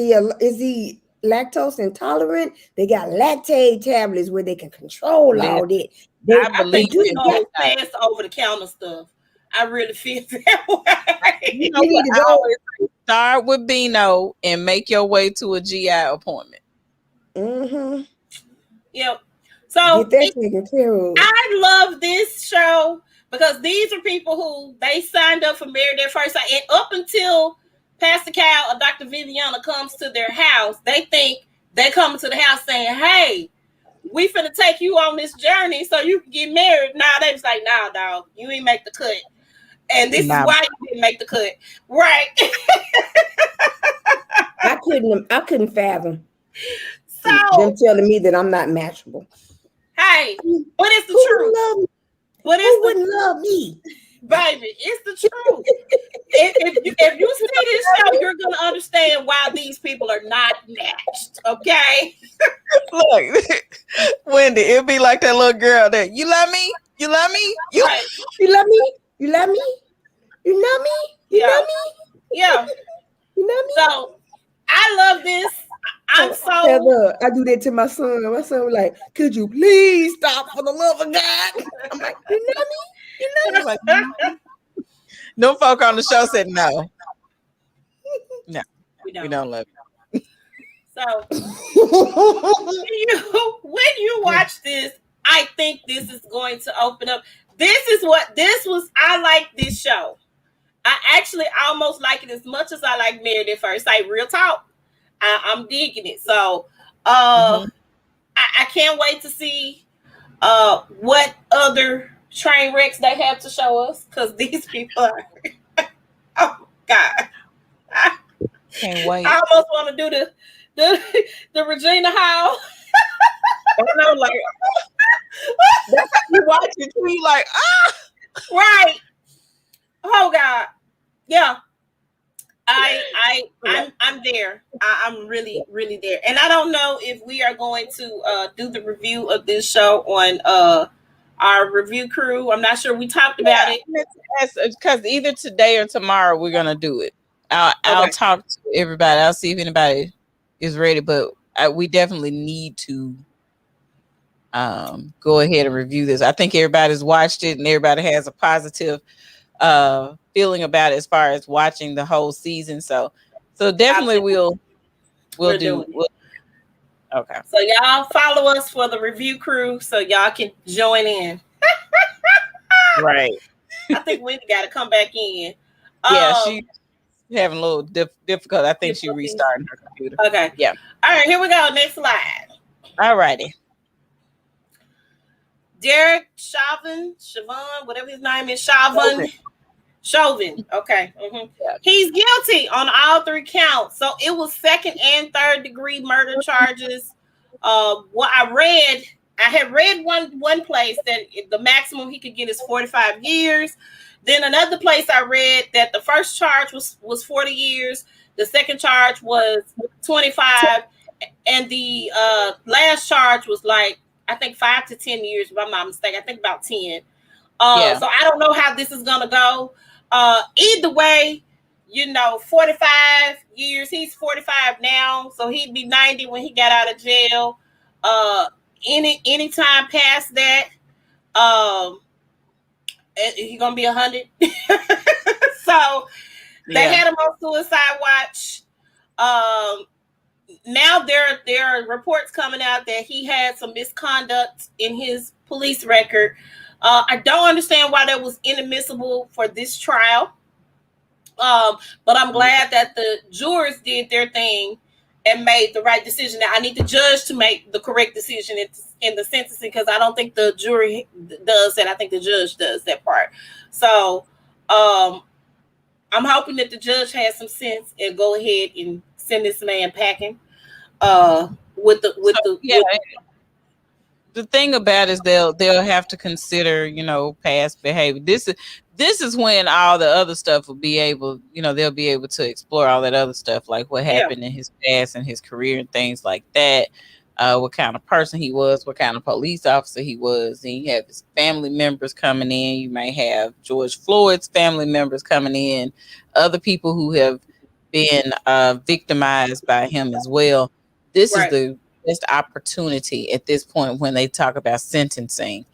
he lactose intolerant? They got lactate tablets where they can control all that. I believe you fast over the counter stuff. I really feel that way. You need to always start with Beano and make your way to a GI appointment. Yep. So I love this show because these are people who they signed up for Married at First Sight, and up until Pastor Cal or Dr. Viviana comes to their house, they think they come to the house saying, "Hey, we finna take you on this journey so you can get married." Nah, they was like, "Nah, dog, you ain't make the cut." And this is why you didn't make the cut. Right. I couldn't fathom So them telling me that I'm not matchable. Hey, but it's the Who truth. Would love me? But Who wouldn't love me? Baby, it's the truth. if you see this show, you're gonna understand why these people are not matched. Okay. Look, Wendy, it'll be like that little girl that you love me, you love me, you Right. You love me, you love me, you love me, you Yeah. love me, Yeah. you love me. So I love this. I'm so Heather, I do that to my son. My son was like, "Could you please stop for the love of God?" I'm like, "You love me, you love me." like, no folk on the show said no. No, we don't love you. So when you watch this, I think this is going to open up. I like this show. I actually almost like it as much as I like Married at First Sight. Real talk. I'm digging it. So I can't wait to see what other train wrecks they have to show us, because these people are oh God. Can't wait. I almost want to do the Regina Howell. I know, like that's how you watch it too. You like, Right. Oh God. Yeah. I'm there. I'm really, really there. And I don't know if we are going to do the review of this show on our review crew. I'm not sure. We talked about it. Because either today or tomorrow we're gonna do it. I'll talk to everybody. I'll see if anybody is ready, but we definitely need to go ahead and review this. I think everybody's watched it and everybody has a positive feeling about it as far as watching the whole season. So definitely we'll do. Okay. So y'all follow us for the review crew so y'all can join in. Right. I think Wendy got to come back in. Yeah, she's having a little difficult. I think she restarting her computer. Okay. Yeah. All right, here we go. Next slide. All righty. Derek Chauvin, whatever his name is, Chauvin. Okay. Mm-hmm. Yeah. He's guilty on all 3 counts. So it was 2nd and 3rd degree murder charges. What I had read one place that the maximum he could get is 45 years. Then another place I read that the first charge was 40 years. The second charge was 25. And the last charge was like, I think 5 to 10 years, if I'm not mistaken. I think about 10. So I don't know how this is going to go. Either way, 45 years. He's 45 now, so he'd be 90 when he got out of jail. Any time past that, he's gonna be 100. So they had him on suicide watch. Now there are reports coming out that he had some misconduct in his police record. I don't understand why that was inadmissible for this trial. But I'm glad that the jurors did their thing and made the right decision. Now I need the judge to make the correct decision in the sentencing, because I don't think the jury does that. I think the judge does that part. So I'm hoping that the judge has some sense and go ahead and send this man packing. The thing about it is they'll have to consider, past behavior. This is when all the other stuff will be able, they'll be able to explore all that other stuff, like what happened in his past and his career and things like that. What kind of person he was, what kind of police officer he was. And you have his family members coming in. You may have George Floyd's family members coming in, other people who have been victimized by him as well. This is the best opportunity at this point when they talk about sentencing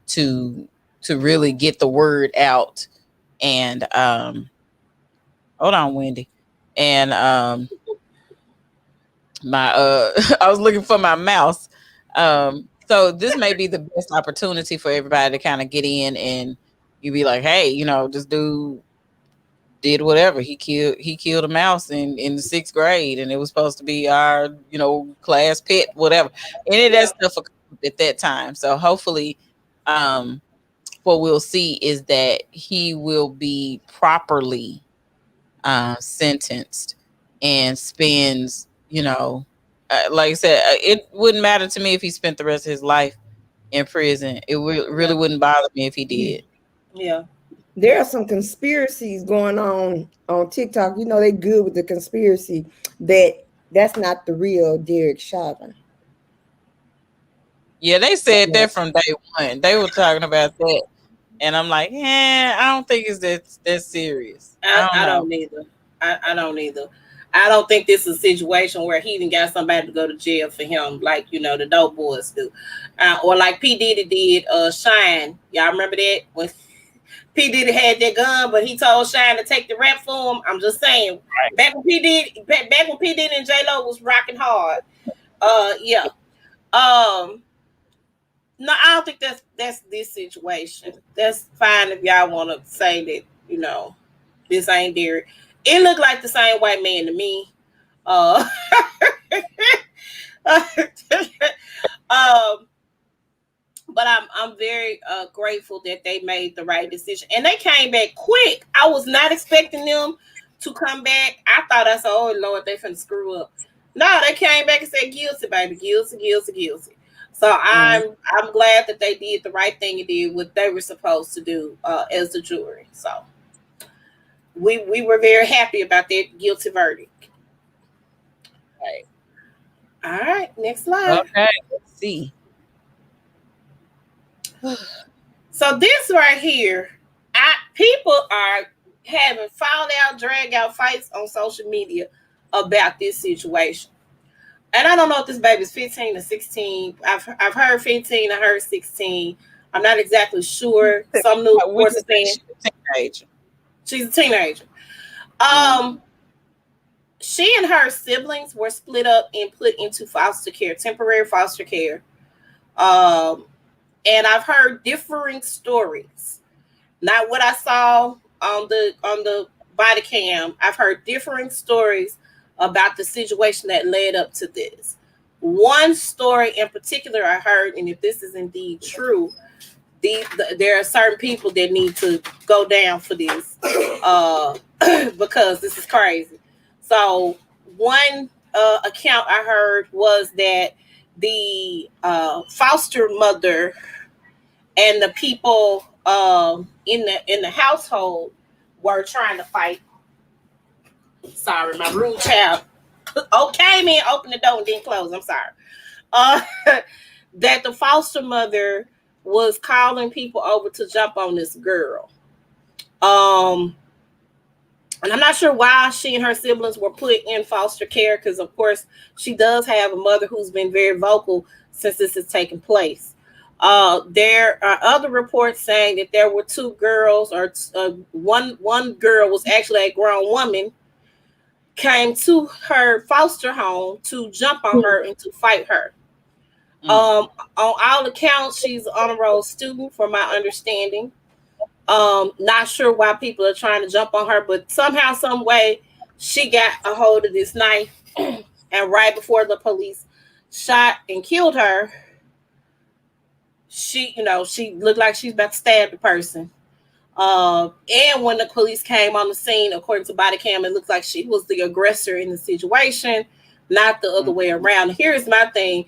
to really get the word out. And hold on, Wendy. And I was looking for my mouse. So this may be the best opportunity for everybody to kind of get in and you be like, hey, this dude did whatever. He killed a mouse in the 6th grade, and it was supposed to be our, class pet, whatever. Any of that stuff at that time. So hopefully, what we'll see is that he will be properly sentenced and spends, like I said, it wouldn't matter to me if he spent the rest of his life in prison. It really wouldn't bother me if he did. Yeah. There are some conspiracies going on TikTok. You know, they good with the conspiracy that's not the real Derek Chauvin. Yeah, they said that from day one. They were talking about that. And I'm like, I don't think it's that serious. I don't either. I don't either. I don't think this is a situation where he even got somebody to go to jail for him, like, the dope boys do. Or like P. Diddy did Shine. Y'all remember that? When P. Diddy had that gun, but he told Shine to take the rap for him. I'm just saying. Right. Back when P. Diddy and J-Lo was rocking hard. Yeah. No, I don't think that's this situation. That's fine if y'all want to say that, this ain't Derek. It looked like the same white man to me. But I'm very grateful that they made the right decision. And they came back quick. I was not expecting them to come back. I thought I said, oh Lord, they finna screw up. No, they came back and said guilty, baby. Guilty. So I'm glad that they did the right thing and did what they were supposed to do as the jury. So we were very happy about that guilty verdict. Right. All right, next slide. Okay, let's see. So this right here, people are having drag out fights on social media about this situation. And I don't know if this baby's 15 or 16. I've heard 15, I heard 16. I'm not exactly sure. Some news reports are saying she's a teenager. She and her siblings were split up and put into foster care, temporary foster care. And I've heard differing stories. Not what I saw on the body cam. I've heard differing stories about the situation that led up to this. One story in particular I heard, and if this is indeed true, there are certain people that need to go down for this because this is crazy. So one account I heard was that the foster mother and the people in the household were trying to fight. Sorry, my rude child came in, opened the door, and didn't close. I'm sorry. That the foster mother was calling people over to jump on this girl. And I'm not sure why she and her siblings were put in foster care, because of course she does have a mother who's been very vocal since this has taken place. There are other reports saying that there were two girls, or one girl was actually a grown woman, came to her foster home to jump on her and to fight her. On all accounts, she's an honor roll student, from my understanding. Not sure why people are trying to jump on her, but somehow, some way, she got a hold of this knife, and right before the police shot and killed her, she looked like she's about to stab the person. And when the police came on the scene, according to body cam, it looks like she was the aggressor in the situation, not the other way around. Here's my thing.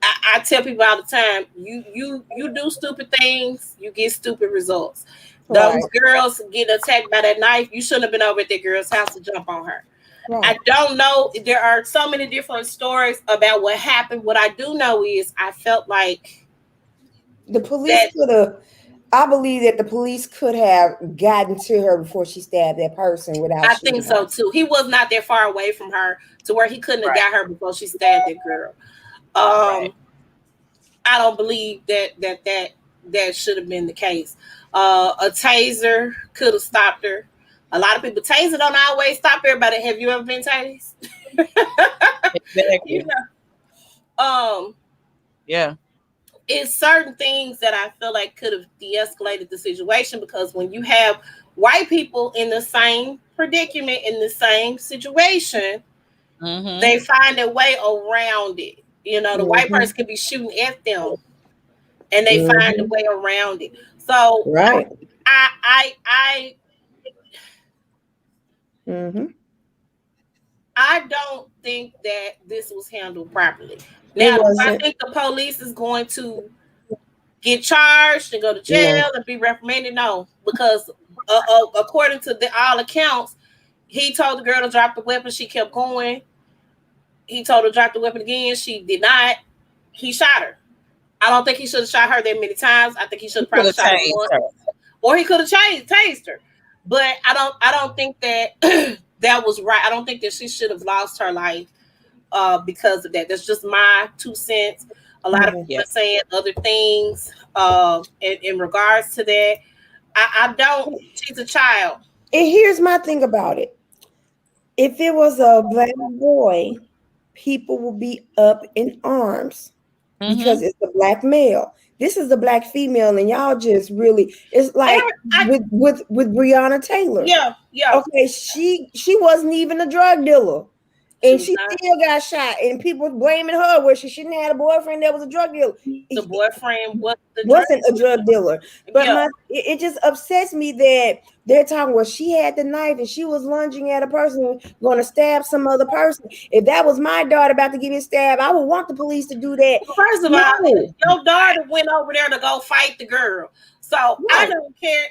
I tell people all the time, you do stupid things, you get stupid results. Those girls get attacked by that knife. You shouldn't have been over at that girl's house to jump on her. Right. I don't know. There are so many different stories about what happened. What I do know is I felt like the police could have. I believe that the police could have gotten to her before she stabbed that person without. I think so too. He was not that far away from her to where he couldn't have got her before she stabbed that girl. I don't believe that should have been the case. A taser could have stopped her. A lot of people, taser don't always stop everybody. Have you ever been tased? Exactly. Yeah. It's certain things that I feel like could have de-escalated the situation, because when you have white people in the same predicament, in the same situation, they find a way around it. The white person could be shooting at them, and they find a way around it. So right. I don't think that this was handled properly. Now, do I think the police is going to get charged and go to jail and be reprimanded? No, because according to all accounts, he told the girl to drop the weapon. She kept going. He told her to drop the weapon again. She did not. He shot her. I don't think he should have shot her that many times. I think he should have probably shot her once, or he could have tased her. But I don't think that that was right. I don't think that she should have lost her life because of that. That's just my 2 cents. A lot of people are saying other things in regards to that. I don't. She's a child. And here's my thing about it. If it was a black boy, people will be up in arms because it's a black male. This is the black female, and y'all just really, it's like with Breonna Taylor. Yeah. Okay, she wasn't even a drug dealer. And she still got shot, and people blaming her where she shouldn't have had a boyfriend that was a drug dealer. The boyfriend wasn't a drug dealer. But it just upsets me that they're talking, well, she had the knife and she was lunging at a person going to stab some other person. If that was my daughter about to get a stab, I would want the police to do that. First of all, your daughter went over there to go fight the girl. So I don't care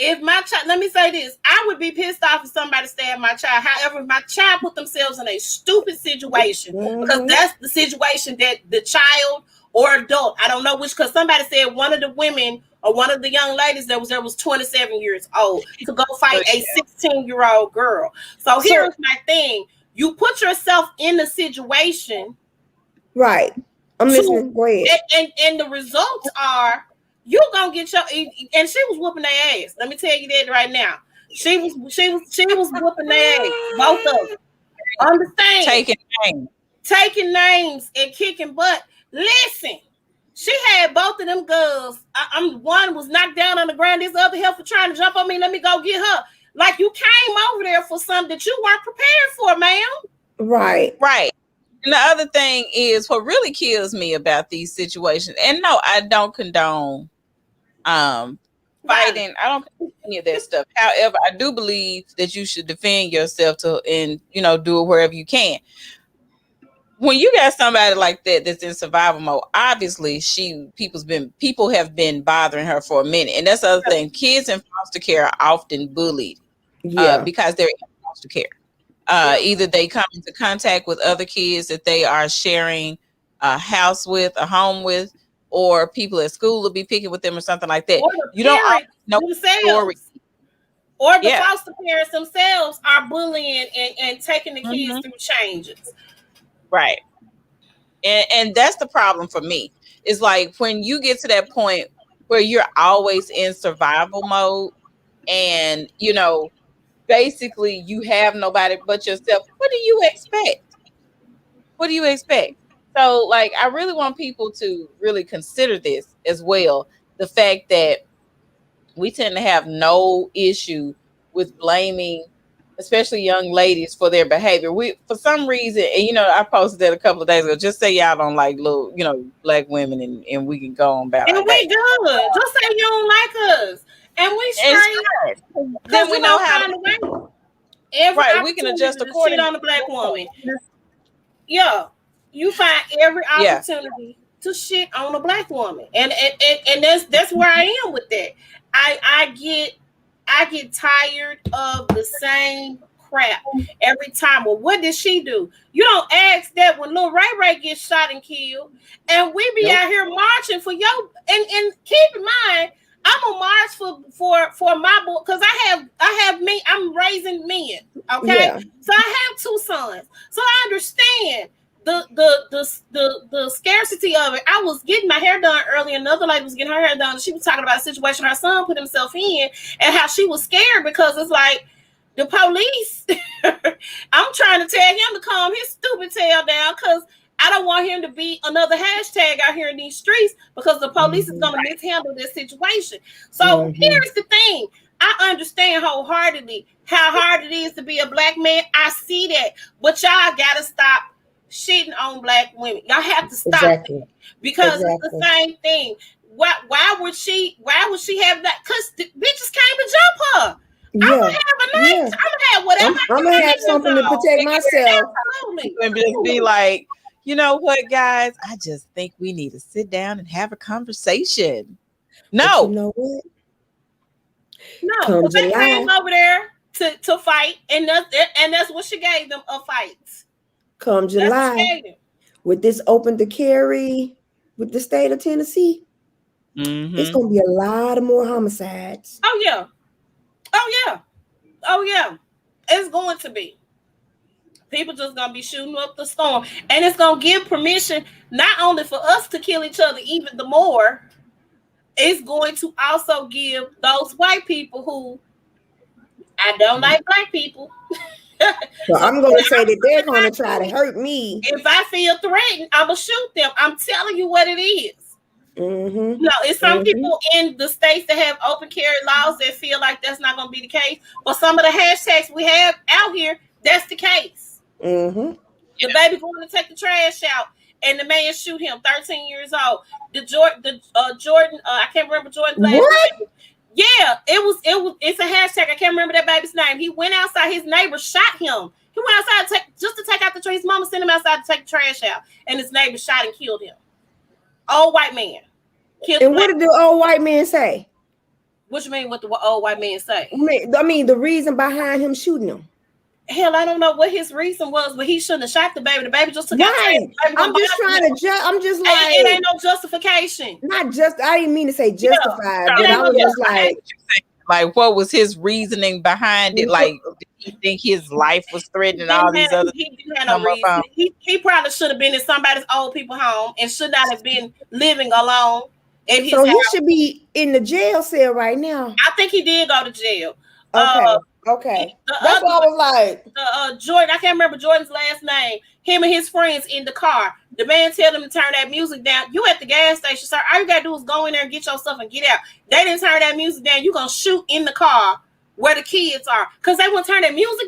if my child, let me say this, I would be pissed off if somebody stabbed my child. However, if my child put themselves in a stupid situation, because that's the situation that the child or adult, I don't know which, because somebody said one of the women or one of the young ladies that was there was 27 years old to go fight a 16-year-old girl. So here's my thing. You put yourself in the situation. Right. I'm listening. Go ahead. And the results are, you gonna get your, and she was whooping their ass. Let me tell you that right now. She was whooping their ass. Both of them. Understand? Taking names and kicking butt. Listen, she had both of them girls. One was knocked down on the ground. This other heifer trying to jump on me. Let me go get her. Like, you came over there for something that you weren't prepared for, ma'am. Right. And the other thing is, what really kills me about these situations, and no, I don't condone fighting. I don't condone any of that stuff. However, I do believe that you should defend yourself and do it wherever you can. When you got somebody like that that's in survival mode, obviously people have been bothering her for a minute. And that's the other thing. Kids in foster care are often bullied because they're in foster care. Either they come into contact with other kids that they are sharing a house with, a home with, or people at school will be picking with them or something like that. You don't know the story. Or the foster parents themselves are bullying and taking the kids through changes. Right. And that's the problem for me. It's like when you get to that point where you're always in survival mode and, basically you have nobody but yourself. What do you expect? So, like, I really want people to really consider this as well. The fact that we tend to have no issue with blaming, especially young ladies, for their behavior. We, for some reason, and I posted that a couple of days ago. Just say y'all don't like little, black women, and we can go on about it. And we good. Just say you don't like us, and we straight. Then we know how to. We can adjust accordingly. Shit on the black woman. Yeah, you find every opportunity to shit on a black woman, and that's where I am with that. I get tired of the same crap every time. Well, what did she do? You don't ask that when Lil Ray gets shot and killed, and we be out here marching for your. And keep in mind, I'm gonna march for my boy, because I have me. I'm raising men. Okay, so I have 2 sons, so I understand the scarcity of it. I was getting my hair done earlier. Another lady was getting her hair done. And she was talking about a situation her son put himself in and how she was scared because it's like the police. I'm trying to tell him to calm his stupid tail down because I don't want him to be another hashtag out here in these streets because the police is going to mishandle this situation. So here's the thing. I understand wholeheartedly how hard it is to be a black man. I see that. But y'all got to stop shitting on black women. Y'all have to stop that because it's the same thing. why would she have that? Because the bitches came to jump her. Yeah. I'm gonna have a night. Yeah. I'm gonna have whatever. I'm gonna have something to protect myself. Absolutely. And just be like, you know what, guys? I just think we need to sit down and have a conversation. But No, you know what? No, Come but they July. came over there to fight, and that's what she gave them, a fight. Come That's what she July, gave them. with this open to carry with the state of Tennessee, it's gonna be a lot of more homicides. Oh yeah, oh yeah, oh yeah. It's going to be. People just gonna be shooting up the storm, and it's gonna give permission not only for us to kill each other even the more. It's going to also give those white people who I don't like black people. So I'm gonna say that they're gonna try to hurt me. If I feel threatened, I'm gonna shoot them. I'm telling you what it is. Mm-hmm. No, it's some people in the states that have open carry laws that feel like that's not gonna be the case. But some of the hashtags we have out here, that's the case. Mm-hmm. Your baby going to take the trash out, and the man shoot him, 13 years old. Jordan, I can't remember Jordan's last name. Yeah, it's a hashtag. I can't remember that baby's name. He went outside, his neighbor shot him. He went outside to take out the trash. His mama sent him outside to take the trash out, and his neighbor shot and killed him. Old white man. And what did the old white man say? What you mean what the old white man say? I mean the reason behind him shooting him. Hell, I don't know what his reason was, but he shouldn't have shot the baby. The baby just took out. I'm just trying to I'm just like, it ain't no justification. Not just, I didn't mean to say justified, but I was just like, what was his reasoning behind it? Like, did he think his life was threatened and all these other things? He didn't have no reason. He probably should have been in somebody's old people home and should not have been living alone. So he should be in the jail cell right now. I think he did go to jail. Okay. That's what I was like. Jordan, I can't remember Jordan's last name. Him and his friends in the car. The man tell them to turn that music down. You at the gas station, sir. All you gotta do is go in there and get your stuff and get out. They didn't turn that music down. You gonna shoot in the car where the kids are because they won't turn that music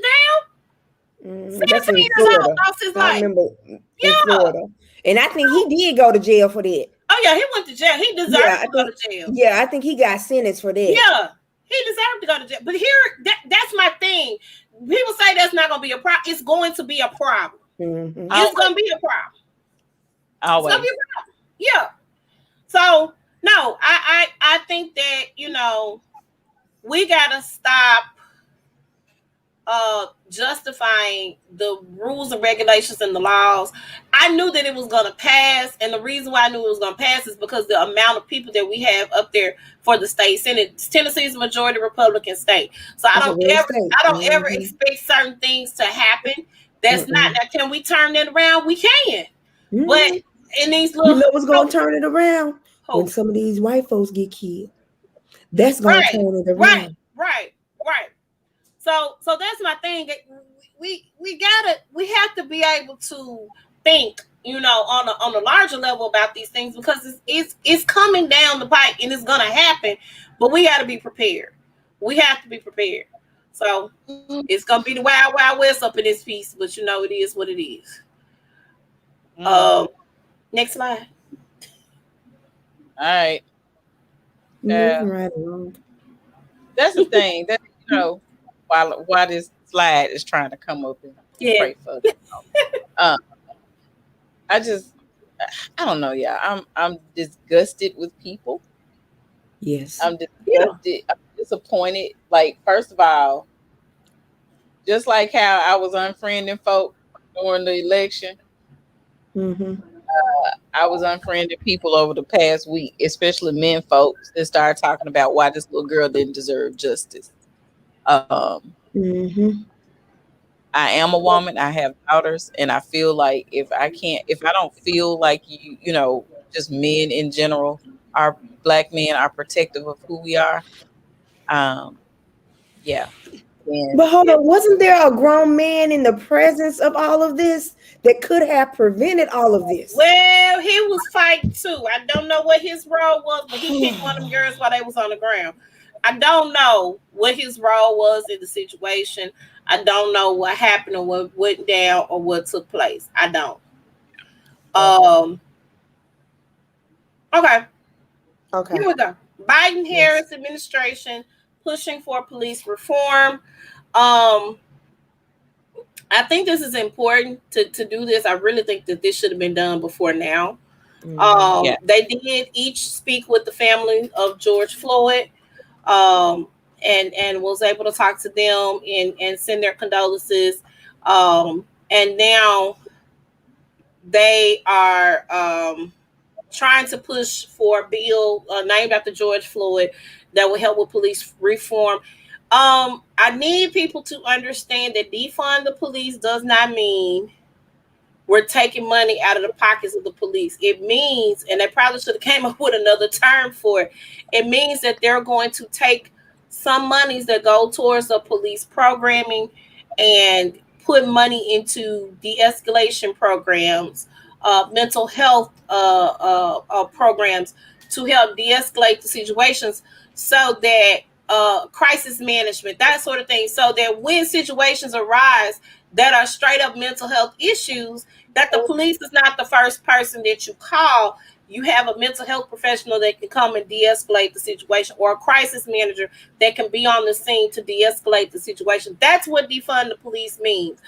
down. 17 years old, lost his life. I remember in Florida. And I think he did go to jail for that. Oh yeah, he went to jail. He deserved to go to jail. Yeah, I think he got sentenced for that. Yeah. He deserved to go to jail. But here, that's my thing. People say that's not going to be a problem. It's going to be a problem. Mm-hmm. It's going to be a problem. Always. It's going to be a problem. Yeah. So, no, I think that, we got to stop justifying the rules and regulations and the laws. I knew that it was going to pass, and the reason why I knew it was going to pass is because the amount of people that we have up there for the state Senate. Tennessee is a majority Republican state, so I don't ever expect certain things to happen. That's not. Now, can we turn that around? We can, but in these little, what's going to turn it around when some of these white folks get killed. That's going to turn it around. Right. So that's my thing. We have to be able to think, on a larger level about these things because it's coming down the pike and it's gonna happen. But we got to be prepared. We have to be prepared. So it's gonna be the wild, wild west up in this piece, but it is what it is. Next slide. All right. Right along. That's the thing. That while this slide is trying to come up and pray for them. I don't know, y'all. I'm disgusted with people. Yes. I'm disgusted. I'm disappointed. Like, first of all, just like how I was unfriending folk during the election, I was unfriending people over the past week, especially men folks that started talking about why this little girl didn't deserve justice. I am a woman. I have daughters, and I feel like if I don't feel like just men in general, our black men are protective of who we are. Yeah. But hold on, wasn't there a grown man in the presence of all of this that could have prevented all of this? Well, he was fighting too. I don't know what his role was, but he kicked one of them girls while they was on the ground. I don't know what his role was in the situation. I don't know what happened or what went down or what took place. I don't. Okay. Okay. Here we go. Biden-Harris administration pushing for police reform. I think this is important to do this. I really think that this should have been done before now. They did each speak with the family of George Floyd, and was able to talk to them and send their condolences. And now they are trying to push for a bill named after George Floyd that will help with police reform. I need people to understand that defund the police does not mean we're taking money out of the pockets of the police. It means, and they probably should have came up with another term for it, it means that they're going to take some monies that go towards the police programming and put money into de-escalation programs, mental health programs to help de-escalate the situations, so that crisis management, that sort of thing, so that when situations arise that are straight up mental health issues, that the police is not the first person that you call. You have a mental health professional that can come and de-escalate the situation, or a crisis manager that can be on the scene to de-escalate the situation. That's what defund the police means.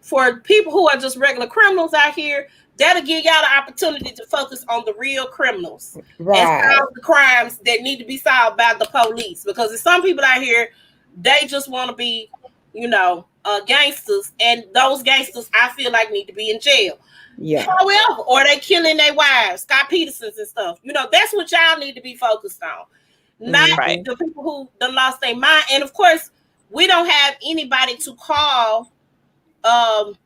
For people who are just regular criminals out here, that'll give y'all the opportunity to focus on the real criminals and solve the crimes that need to be solved by the police. Because there's some people out here, they just want to be, gangsters, and those gangsters, I feel like, need to be in jail. Yeah. However, or they killing their wives, Scott Petersons and stuff. That's what y'all need to be focused on, not the people who done lost their mind. And of course, we don't have anybody to call as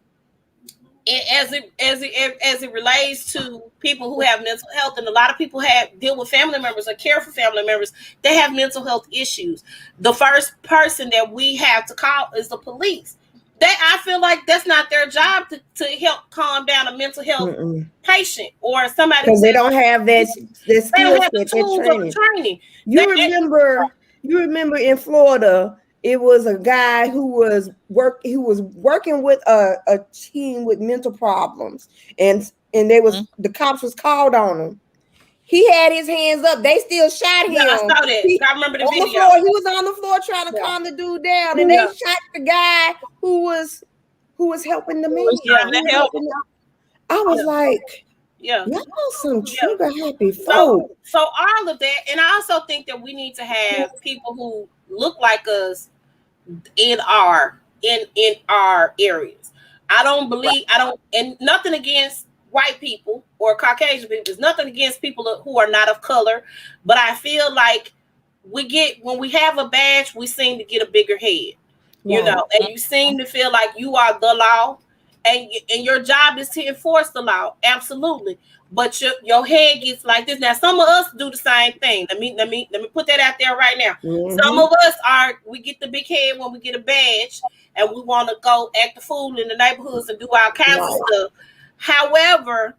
it relates to people who have mental health, and a lot of people deal with family members or care for family members. They have mental health issues. The first person that we have to call is the police. I feel like that's not their job to help calm down a mental health patient or somebody, because they don't have that skill set, that training. You remember in Florida, it was a guy who was working with a team with mental problems, and the cops was called on him. He had his hands up. They still shot him. Yeah, I saw that. I remember the video. The floor. He was on the floor trying to calm the dude down, and they shot the guy who was helping the man. I was like, y'all some trigger happy folks. So all of that, and I also think that we need to have people who look like us in our areas. And nothing against white people or Caucasian people. There's nothing against people who are not of color, but I feel like when we have a badge, we seem to get a bigger head, and you seem to feel like you are the law, and your job is to enforce the law, absolutely. But your head gets like this. Now, some of us do the same thing. Let me put that out there right now. Some of us we get the big head when we get a badge, and we want to go act the fool in the neighborhoods and do all kinds of stuff. However,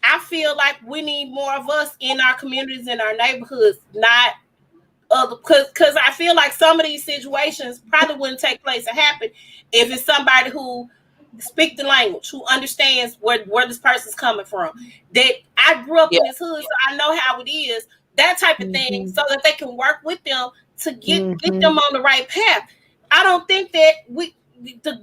I feel like we need more of us in our communities, in our neighborhoods, not other, because I feel like some of these situations probably wouldn't take place or happen if it's somebody who speak the language, who understands where this person's coming from. That I grew up in this hood, so I know how it is, that type of thing, so that they can work with them to get them on the right path. I don't think that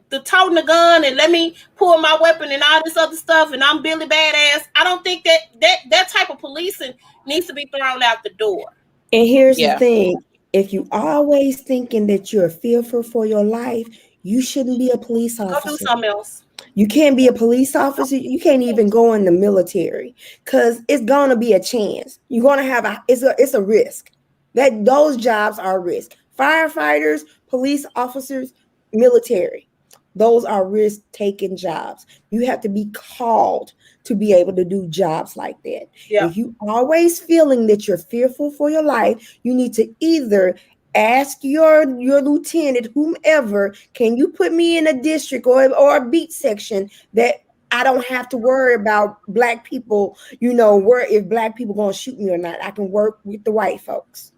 the toting the gun and let me pull my weapon and all this other stuff and I'm Billy Badass. I don't think that type of policing needs to be thrown out the door. And here's the thing. If you always thinking that you're fearful for your life, you shouldn't be a police officer. Go do something else. You can't be a police officer. You can't even go in the military, because it's gonna be a chance. You're gonna have it's a risk. That those jobs are a risk. Firefighters, police officers, military. Those are risk-taking jobs. You have to be called to be able to do jobs like that. Yeah. If you always feeling that you're fearful for your life, you need to either ask your lieutenant, whomever, can you put me in a district or a beat section that I don't have to worry about black people, where if black people gonna shoot me or not. I can work with the white folks.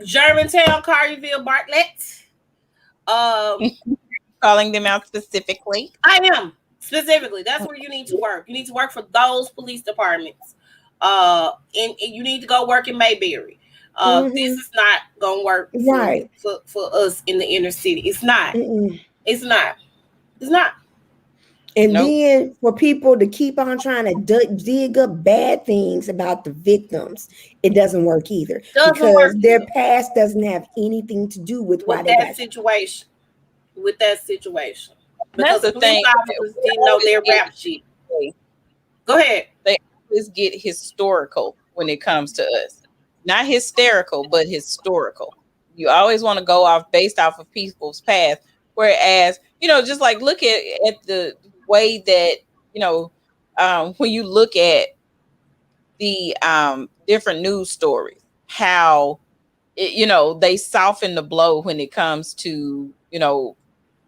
Germantown, Collierville, Bartlett. Calling them out specifically. I am specifically. That's where you need to work. You need to work for those police departments. And you need to go work in Mayberry. This is not gonna work for us in the inner city. It's not. It's not. It's not. And then for people to keep on trying to dig up bad things about the victims, it doesn't work either. Because their past doesn't have anything to do with why they got situation. With that situation. Because the thing, officers didn't know their rap sheet. Go ahead. They always get historical when it comes to us. Not hysterical, but historical. You always want to go off based off of people's past. Whereas, just like look at the way that, when you look at the different news stories, how, they soften the blow when it comes to,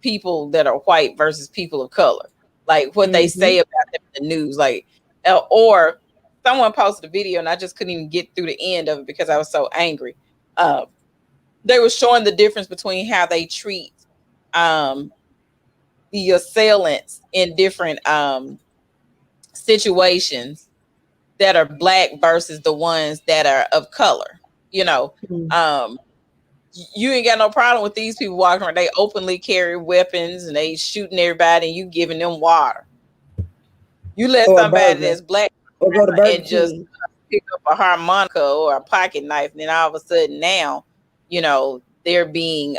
people that are white versus people of color. Like what they say about them in the news, like, or someone posted a video and I just couldn't even get through the end of it because I was so angry. They were showing the difference between how they treat the assailants in different situations that are black versus the ones that are of color. You ain't got no problem with these people walking around. They openly carry weapons and they shooting everybody and you giving them water. You let somebody that's black or go to and just pick up a harmonica or a pocket knife, and then all of a sudden now, they're being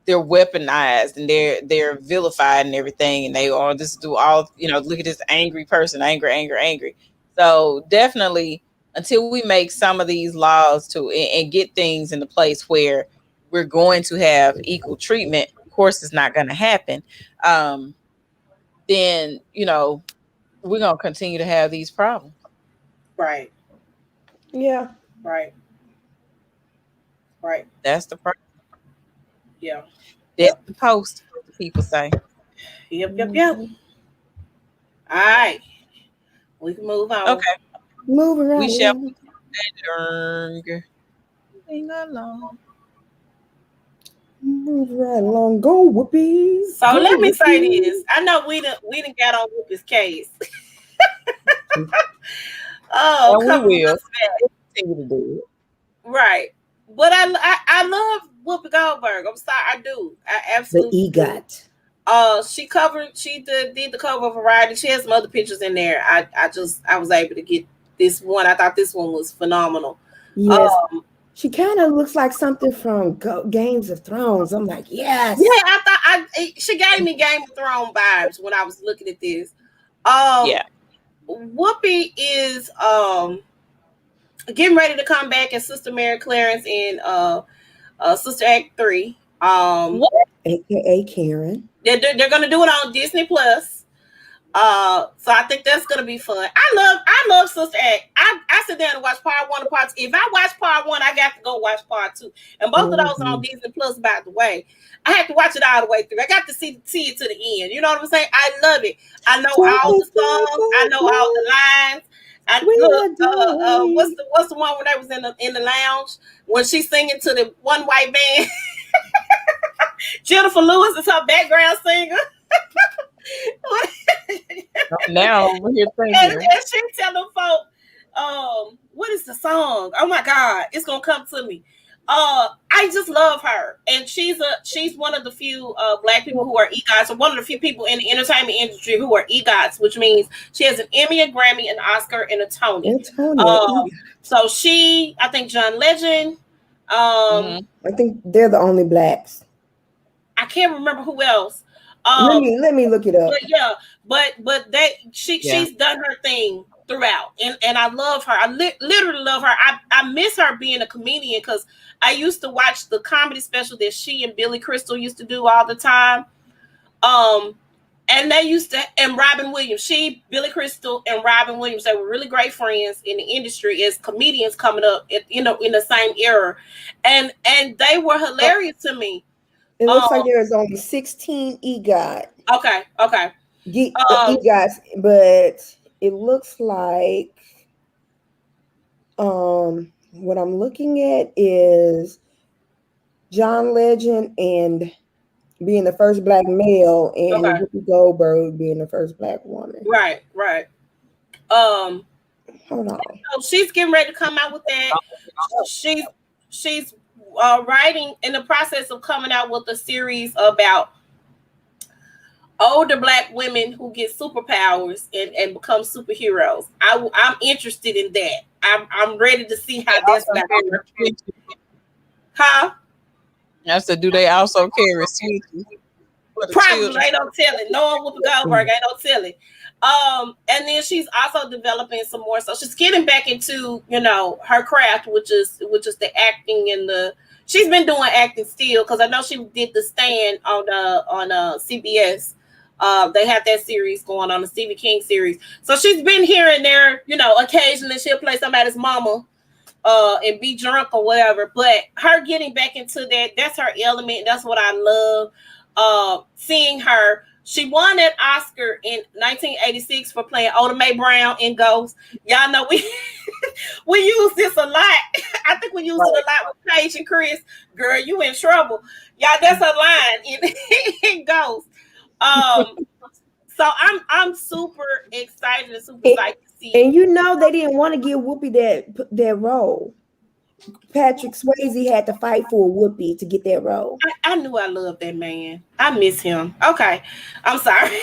they're weaponized and they're vilified and everything, and they all just do all, look at this angry person, angry. So definitely until we make some of these laws and get things into place where we're going to have equal treatment, of course it's not going to happen, then we're going to continue to have these problems. Right. Yeah. Right. That's the problem. Yeah. That's the post, people say. Yep. All right. We can move on. Okay. Moving right We shall along. Move right along. Go, Whoopi. So let me say this. I know we didn't get on Whoopi's case. We will continue to do it. Right. But I love Whoopi Goldberg. I'm sorry, I do. I absolutely the EGOT. She did the cover of Variety. She has some other pictures in there. I was able to get this one. I thought this one was phenomenal. Yes. She kind of looks like something from Games of Thrones. I'm like, yes. Yeah, I thought she gave me Game of Thrones vibes when I was looking at this. Whoopi is getting ready to come back as Sister Mary Clarence in Sister Act 3. AKA Karen. They're gonna do it on Disney Plus. So I think that's gonna be fun. I love Sister Act. I sit down and watch part 1 and part 2. If I watch part 1, I got to go watch part 2. And both of those are on Disney Plus, by the way. I had to watch it all the way through. I got to see it to the end. You know what I'm saying? I love it. I know all the songs. I know all the lines. What's the one when they was in the lounge when she's singing to the one white band? Jennifer Lewis is her background singer. Now we're here and she tell them folk, what is the song? Oh my God, it's gonna come to me. I just love her, and she's one of the few black people who are EGOTs, or one of the few people in the entertainment industry who are EGOTs, which means she has an Emmy, a Grammy, an Oscar, and a Tony. So I think John Legend. I think they're the only blacks. I can't remember who else. Let me look it up. But she's done her thing throughout, and I love her. I literally love her. I miss her being a comedian because I used to watch the comedy special that she and Billy Crystal used to do all the time. And they used to, and Robin Williams, Billy Crystal and Robin Williams, they were really great friends in the industry as comedians coming up, in the same era, and they were hilarious to me. It looks like there is only 16 EGOT. Okay. EGOTs, but it looks like what I'm looking at is John Legend and being the first black male, and Whoopi Goldberg being the first black woman. Right. Hold on. So she's getting ready to come out with that. She's writing in the process of coming out with a series about older Black women who get superpowers and become superheroes. I'm interested in that. I'm ready to see how that's going to work. Huh? I said, do they also carry switches? Probably. Ain't no telling. No one Whoopi Goldberg. Ain't no telling. And then she's also developing some more. So she's getting back into, her craft, which is the acting and the. She's been doing acting still because I know she did The Stand on CBS. They have that series going on, the Stephen King series. So she's been here and there. Occasionally she'll play somebody's mama. And be drunk or whatever, but her getting back into that's her element. That's what I love. Seeing her, she won that Oscar in 1986 for playing Oda Mae Brown in Ghost. Y'all know we use this a lot. I think we use it a lot with Paige and Chris. Girl, you in trouble. Y'all, that's a line in Ghost. So I'm super excited and super excited to see. And they didn't want to give Whoopi that role. Patrick Swayze had to fight for Whoopi to get that role. I knew I loved that man. I miss him. Okay, I'm sorry.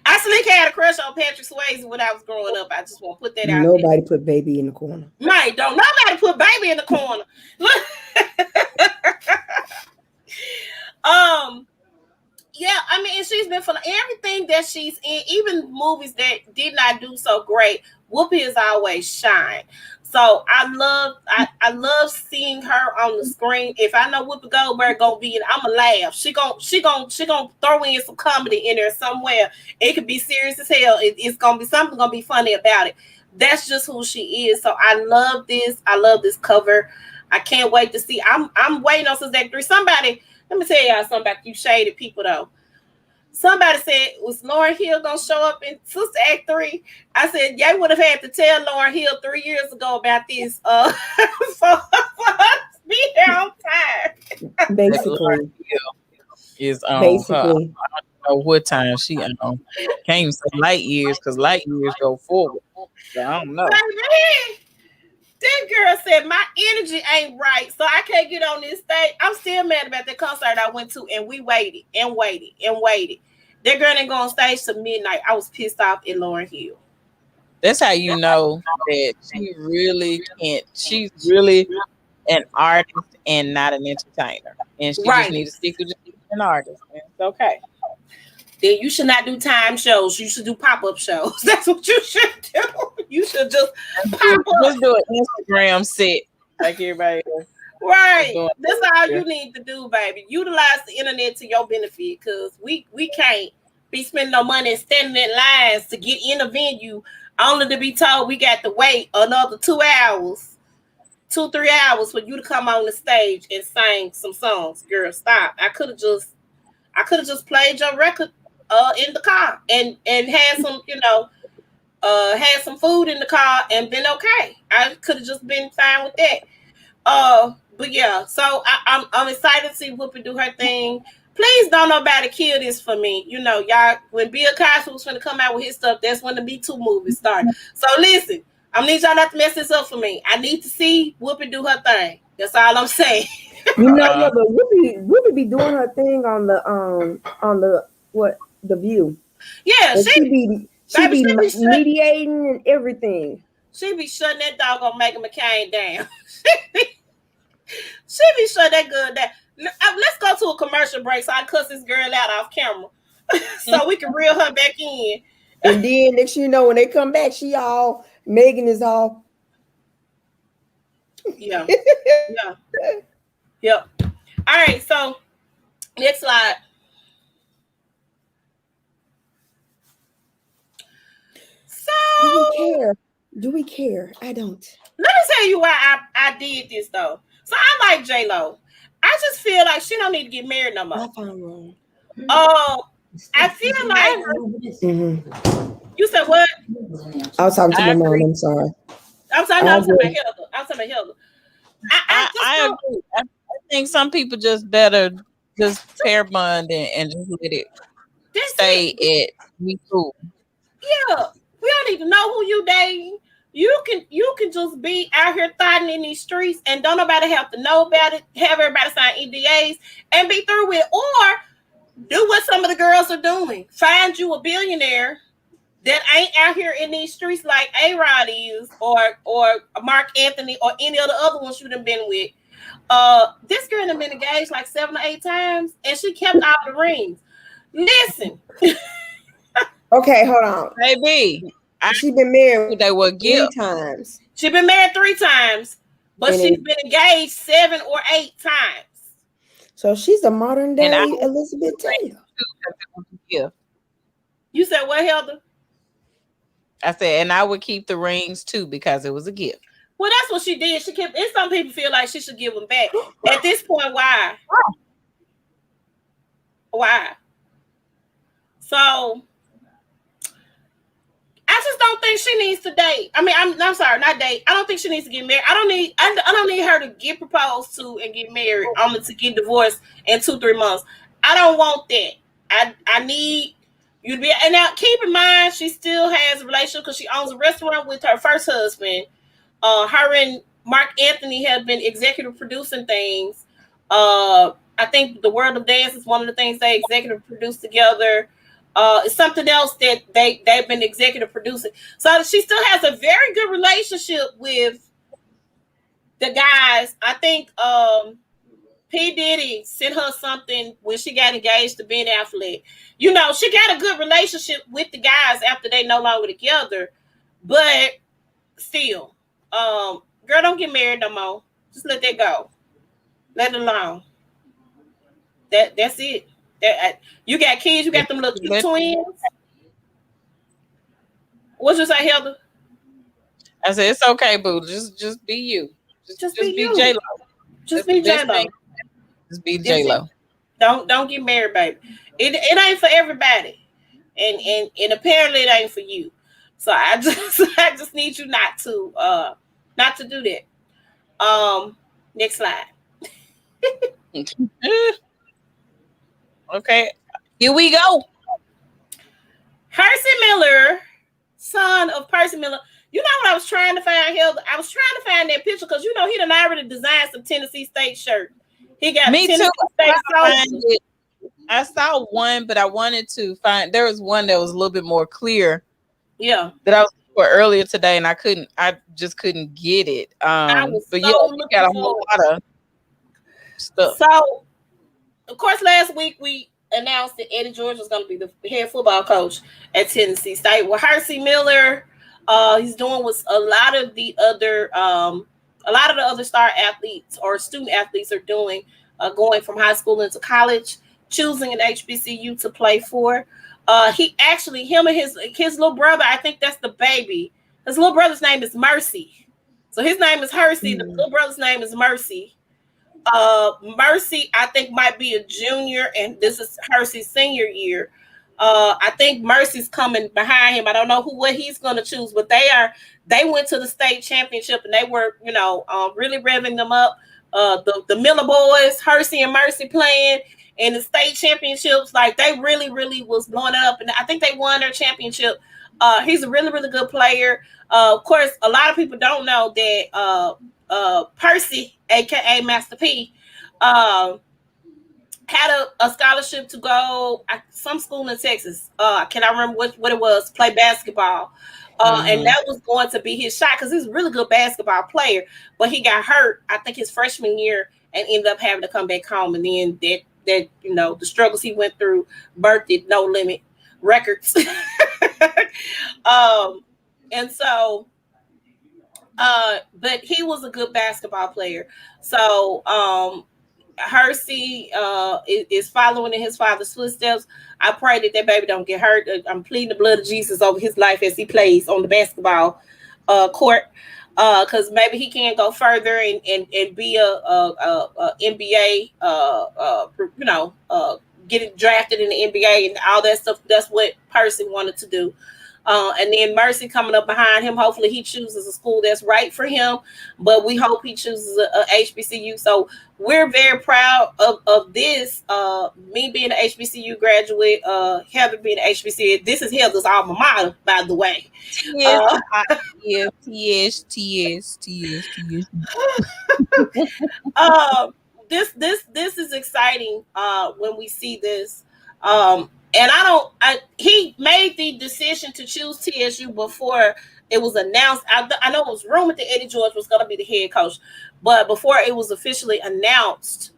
I slick had a crush on Patrick Swayze when I was growing up. I just want to put that out. Nobody put baby in the corner. Right? Don't nobody put baby in the corner. Yeah, I mean, she's been for everything that she's in, even movies that did not do so great. Whoopi is always shine. So I love seeing her on the screen. If I know Whoopi Goldberg gonna be in, I'ma laugh. She gonna throw in some comedy in there somewhere. It could be serious as hell. It's gonna be something gonna be funny about it. That's just who she is. So I love this. I love this cover. I can't wait to see. I'm waiting on Sister Act 3. Somebody. Let me tell y'all something about you shaded people, though. Somebody said, was Lauryn Hill going to show up in Sister Act 3? I said, y'all would have had to tell Lauryn Hill 3 years ago about this for us to be here on time. Basically. Is on Basically. I don't know what time she on. Can't even say light years because light years go forward. So I don't know. Baby, that girl said my energy ain't right, so I can't get on this stage. I'm still mad about that concert I went to, and we waited and waited and waited. That girl didn't go on stage till midnight. I was pissed off at Lauryn Hill. That's how you know that she really can't. She's really an artist and not an entertainer, and she just needs to stick to just being an artist. And it's okay. Then you should not do time shows. You should do pop-up shows. That's what you should do. You should just pop up. Just do an Instagram set like everybody else. Right. That's all you need to do, baby. Utilize the internet to your benefit, because we can't be spending no money and standing in lines to get in a venue only to be told we got to wait another 2 hours, 2-3 hours for you to come on the stage and sing some songs. Girl, stop. I could have just played your record in the car and had some, had some food in the car and been okay. I could have just been fine with that. But yeah, so I'm excited to see Whoopi do her thing. Please don't nobody kill this for me. Y'all, when Bill Cosby was going to come out with his stuff, that's when the Me Too movie started. So listen, I need y'all not to mess this up for me. I need to see Whoopi do her thing. That's all I'm saying. Yeah, but Whoopi be doing her thing on the View. Yeah, she be mediating and everything. She be shutting that dog on Megan McCain down. She be shutting that girl down. Let's go to a commercial break so I cuss this girl out off camera so we can reel her back in. And then next you know, when they come back, Megan is all. Yeah. Yep. All right, so next slide. So do we care? I don't. Let me tell you why I did this though. So I like J-Lo. I just feel like she don't need to get married no more. I found wrong. I feel like You said what? I was talking to my mom. I'm sorry. I'm talking about Hilda. I agree. I think some people just better just pair bond and just let it stay at Me Too. Yeah. We don't need to know who you dating. You can just be out here thotting in these streets and don't nobody have to know about it. Have everybody sign EDAs and be through with, or do what some of the girls are doing. Find you a billionaire that ain't out here in these streets like A-Rod is, or Mark Anthony, or any of the other ones you done been with. This girl done been engaged like 7 or 8 times, and she kept all the rings. Listen. Okay, hold on. Baby, She been married they were 3 times. She been married 3 times, but And she's been engaged 7 or 8 times. So she's a modern day Elizabeth Taylor. Yeah. You said what, Heather? I said, and I would keep the rings too because it was a gift. Well, that's what she did. She kept. And some people feel like she should give them back. At this point, why? Why? So I just don't think she needs to date. I mean, I'm sorry, not date. I don't think she needs to get married. I don't need her to get proposed to and get married. To get divorced in 2-3 months. I don't want that. I need you to be. And now keep in mind, she still has a relationship because she owns a restaurant with her first husband. Her and Mark Anthony have been executive producing things. I think The World of Dance is one of the things they executive produced together. It's something else that they've been executive producing. So she still has a very good relationship with the guys. I think P. Diddy sent her something when she got engaged to Ben Affleck. You know, she got a good relationship with the guys after they no longer together. But still, girl, don't get married no more. Just let that go. Let it alone. That's it. You got kids. You got them little twins. What you say, Heather? I said it's okay, boo. Just be you. Just be J Lo. Just be J Lo. Just be J Lo. Don't get married, baby. It ain't for everybody, and apparently it ain't for you. So I just need you not to do that. Next slide. Okay, here we go. Percy Miller, son of Percy Miller. You know what I was trying to find, Heather? I was trying to find that picture because he done already designed some Tennessee State shirt. He got Me Tennessee too. State. I saw one, but I wanted to find. There was one that was a little bit more clear. Yeah, that I was for earlier today, and I just couldn't get it. But yeah, we got a whole lot of stuff. So, of course, last week we announced that Eddie George was going to be the head football coach at Tennessee State. Well, Percy Miller, he's doing what a lot of the other star athletes or student athletes are doing, going from high school into college, choosing an HBCU to play for. Him and his little brother, I think that's the baby. His little brother's name is Mercy. So his name is Hersey. The little brother's name is Mercy. Mercy, I think, might be a junior, and this is Hersey's senior year. I think Mercy's coming behind him. I don't know what he's going to choose, but they went to the state championship, and they were, really revving them up. The Miller boys, Hersey and Mercy playing in the state championships, like they really, really was blowing it up, and I think they won their championship. He's a really, really good player. Of course, a lot of people don't know that Percy, aka Master P, had a scholarship to go some school in Texas. Can I remember what it was? Play basketball. And that was going to be his shot because he's a really good basketball player. But he got hurt, I think, his freshman year and ended up having to come back home. And then that the struggles he went through birthed No Limit Records. And so, but he was a good basketball player. So, Hersey is following in his father's footsteps. I pray that baby don't get hurt. I'm pleading the blood of Jesus over his life as he plays on the basketball court, because maybe he can go further and be a NBA, get drafted in the NBA and all that stuff. That's what Percy wanted to do. And then Mercy coming up behind him. Hopefully he chooses a school that's right for him, but we hope he chooses a HBCU. So we're very proud of this. Me being an HBCU graduate, Heather being an HBCU. This is Heather's alma mater, by the way. Yes. This is exciting when we see this. And he made the decision to choose TSU before it was announced. I know it was rumored that Eddie George was going to be the head coach, but before it was officially announced,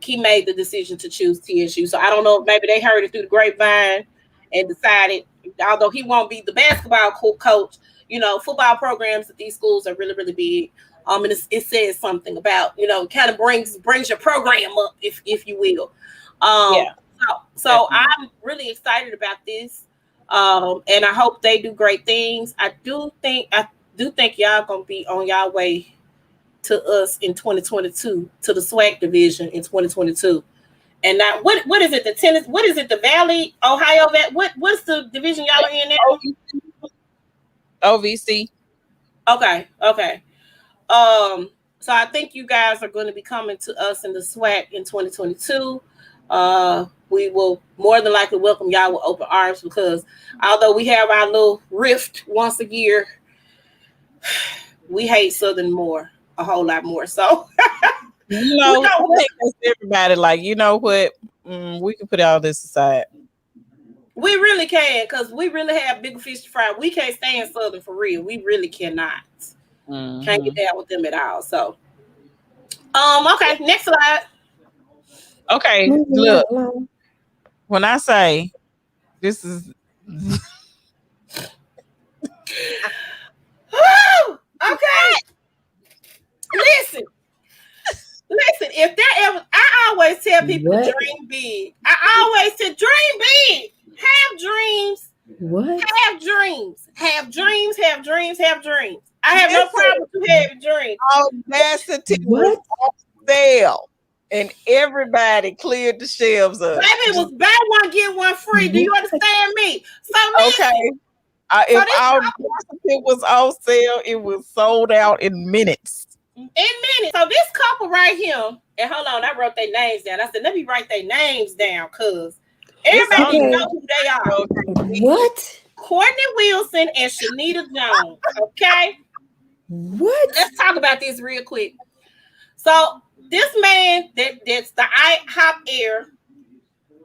he made the decision to choose TSU. So I don't know if maybe they heard it through the grapevine and decided, although he won't be the basketball coach, football programs at these schools are really, really big. And it says something about, kind of brings your program up, if you will. So I'm really excited about this. And I hope they do great things. I do think y'all gonna be on y'all way to us in 2022, to the SWAC division in 2022. And now what is it? The tennis, what is it? The Valley, Ohio, what's the division y'all are in now? OVC. Okay. So I think you guys are going to be coming to us in the SWAC in 2022. We will more than likely welcome y'all with open arms, because although we have our little rift once a year, we hate Southern a whole lot more. So everybody, like, you know what? We can put all this aside. We really can, because we really have bigger fish to fry. We can't stand Southern for real. We really cannot. Can't get down with them at all. So, okay, next slide. Okay, look. When I say this is okay. Listen. If there ever, I always tell people to dream big. I always say dream big. Have dreams. What? Have dreams. Have dreams. Have dreams. Have dreams. I have no problem with having dreams. Audacity was on sale, and everybody cleared the shelves up. Baby, it was buy one get one free. Do you understand me? So okay, if Audacity was on sale, it was sold out in minutes. So this couple right here, and hold on, I wrote their names down. I said, let me write their names down, because everybody know who they are. What? Courtney Wilson and Shanita Jones. Okay. What? Let's talk about this real quick. So this man that's the IHOP heir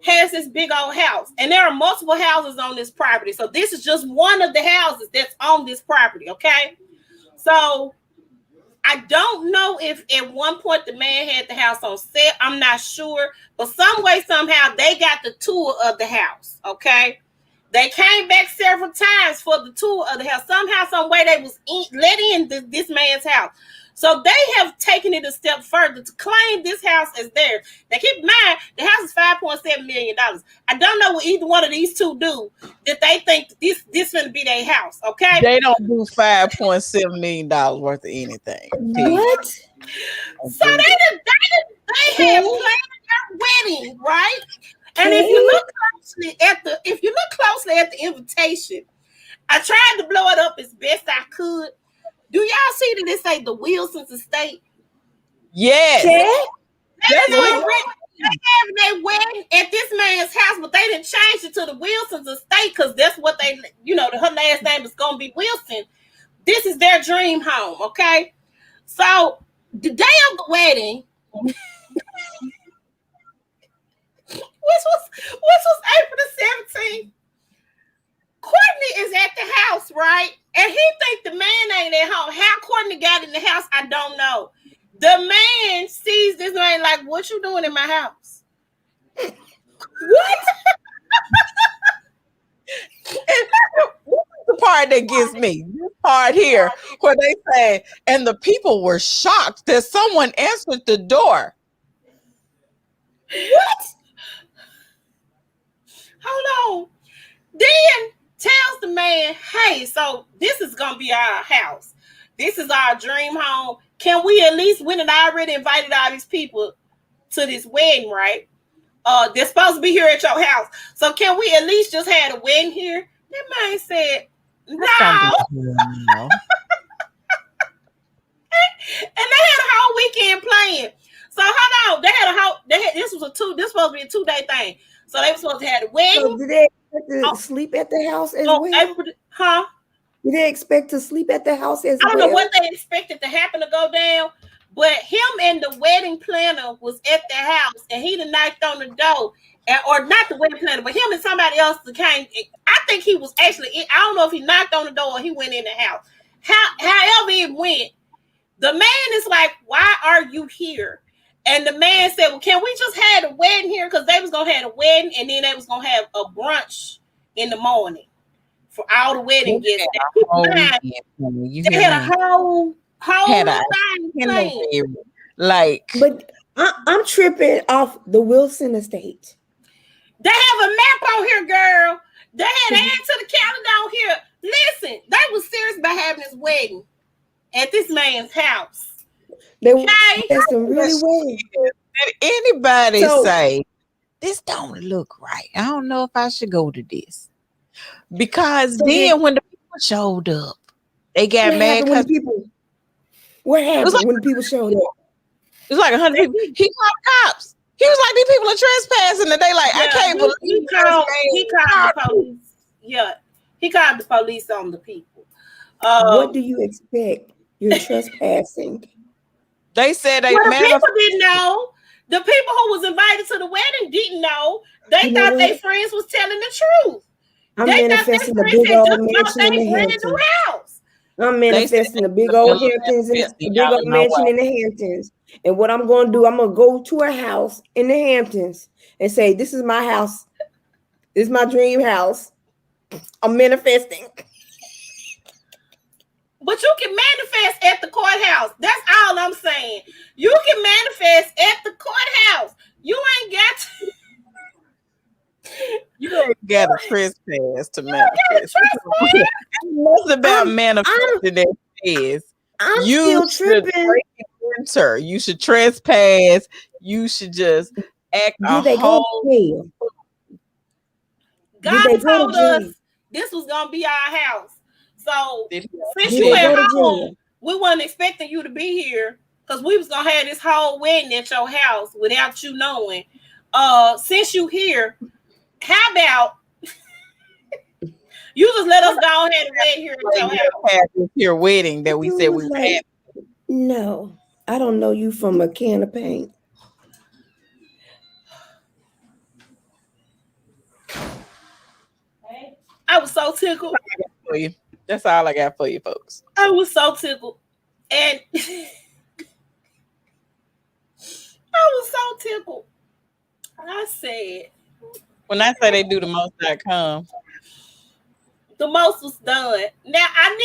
has this big old house, and there are multiple houses on this property. So this is just one of the houses that's on this property. Okay. So I don't know if at one point the man had the house on set. I'm not sure, but some way, somehow they got the tour of the house. Okay. They came back several times for the tour of the house. Somehow, some way they was let in this man's house. So they have taken it a step further to claim this house as theirs. Now keep in mind, the house is $5.7 million. I don't know what either one of these two do that they think this going to be their house. Okay. They don't do $5.7 million worth of anything. What? So they have planned their wedding, right? And if you look closely at the invitation, I tried to blow it up as best I could. Do y'all see that it say the Wilsons estate? Yes. They have their wedding at this man's house, but they didn't change it to the Wilsons estate because that's what they, her last name is going to be Wilson. This is their dream home, okay? So the day of the wedding, which was April the 17th, Courtney is at the house, right? And he think the man ain't at home. How Courtney got in the house, I don't know. The man sees this man like, what you doing in my house? What? The part that gets me, this part here, where they say, and the people were shocked that someone answered the door. What? Hold on. Then tells the man, hey, so this is going to be our house. This is our dream home. Can we at least, when I already invited all these people to this wedding, right? they're supposed to be here at your house. So can we at least just have a wedding here? That man said, no. And they had a whole weekend playing. So hold on, this was supposed to be a 2-day thing. So they were supposed to have a wedding. So did they expect to sleep at the house as well? Huh? Did they expect to sleep at the house as well? I don't know what they expected to happen to go down, but him and the wedding planner was at the house, and he knocked on the door, or not the wedding planner, but him and somebody else came. I think he was actually. I don't know if he knocked on the door or he went in the house. However it went, the man is like, "Why are you here?" And the man said, "Well, can we just have a wedding here? Because they was gonna have a wedding, and then they was gonna have a brunch in the morning for all the wedding guests." They had a whole thing. Like, but I'm tripping off the Wilson estate. They have a map on here, girl. They had add to the calendar on here. Listen, they was serious about having this wedding at this man's house. They were some really well. Did anybody say this don't look right? I don't know if I should go to this. Because then when the people showed up, they got mad because what happened when the people showed up? It was like 100 people. He called the cops. He was like, these people are trespassing, and they like, I can't believe he called the police. Yeah, he called the police on the people. What do you expect? You're trespassing. They said they people didn't know. The people who was invited to the wedding didn't know. They thought their friends was telling the truth. I'm manifesting a big old mansion in the Hamptons. I'm manifesting a big old mansion in the Hamptons. And what I'm going to do, I'm going to go to a house in the Hamptons and say, this is my house. This is my dream house. I'm manifesting. But you can manifest at the courthouse. That's all I'm saying. You can manifest at the courthouse. You ain't got to. You ain't got a trespass to manifest. It's about manifesting that is. I'm still tripping. Sir, you should trespass. You should just act a whole. God told us this was gonna be our house. So since you at home, we weren't expecting you to be here because we was gonna have this whole wedding at your house without you knowing. Since you here, how about you just let us go ahead and wait here at your house? Your wedding that we said we would have. No, I don't know you from a can of paint. I was so tickled. That's all I got for you, folks. I was so tickled. And I was so tickled. I said, when I say they do the most.com, the most was done. Now I'm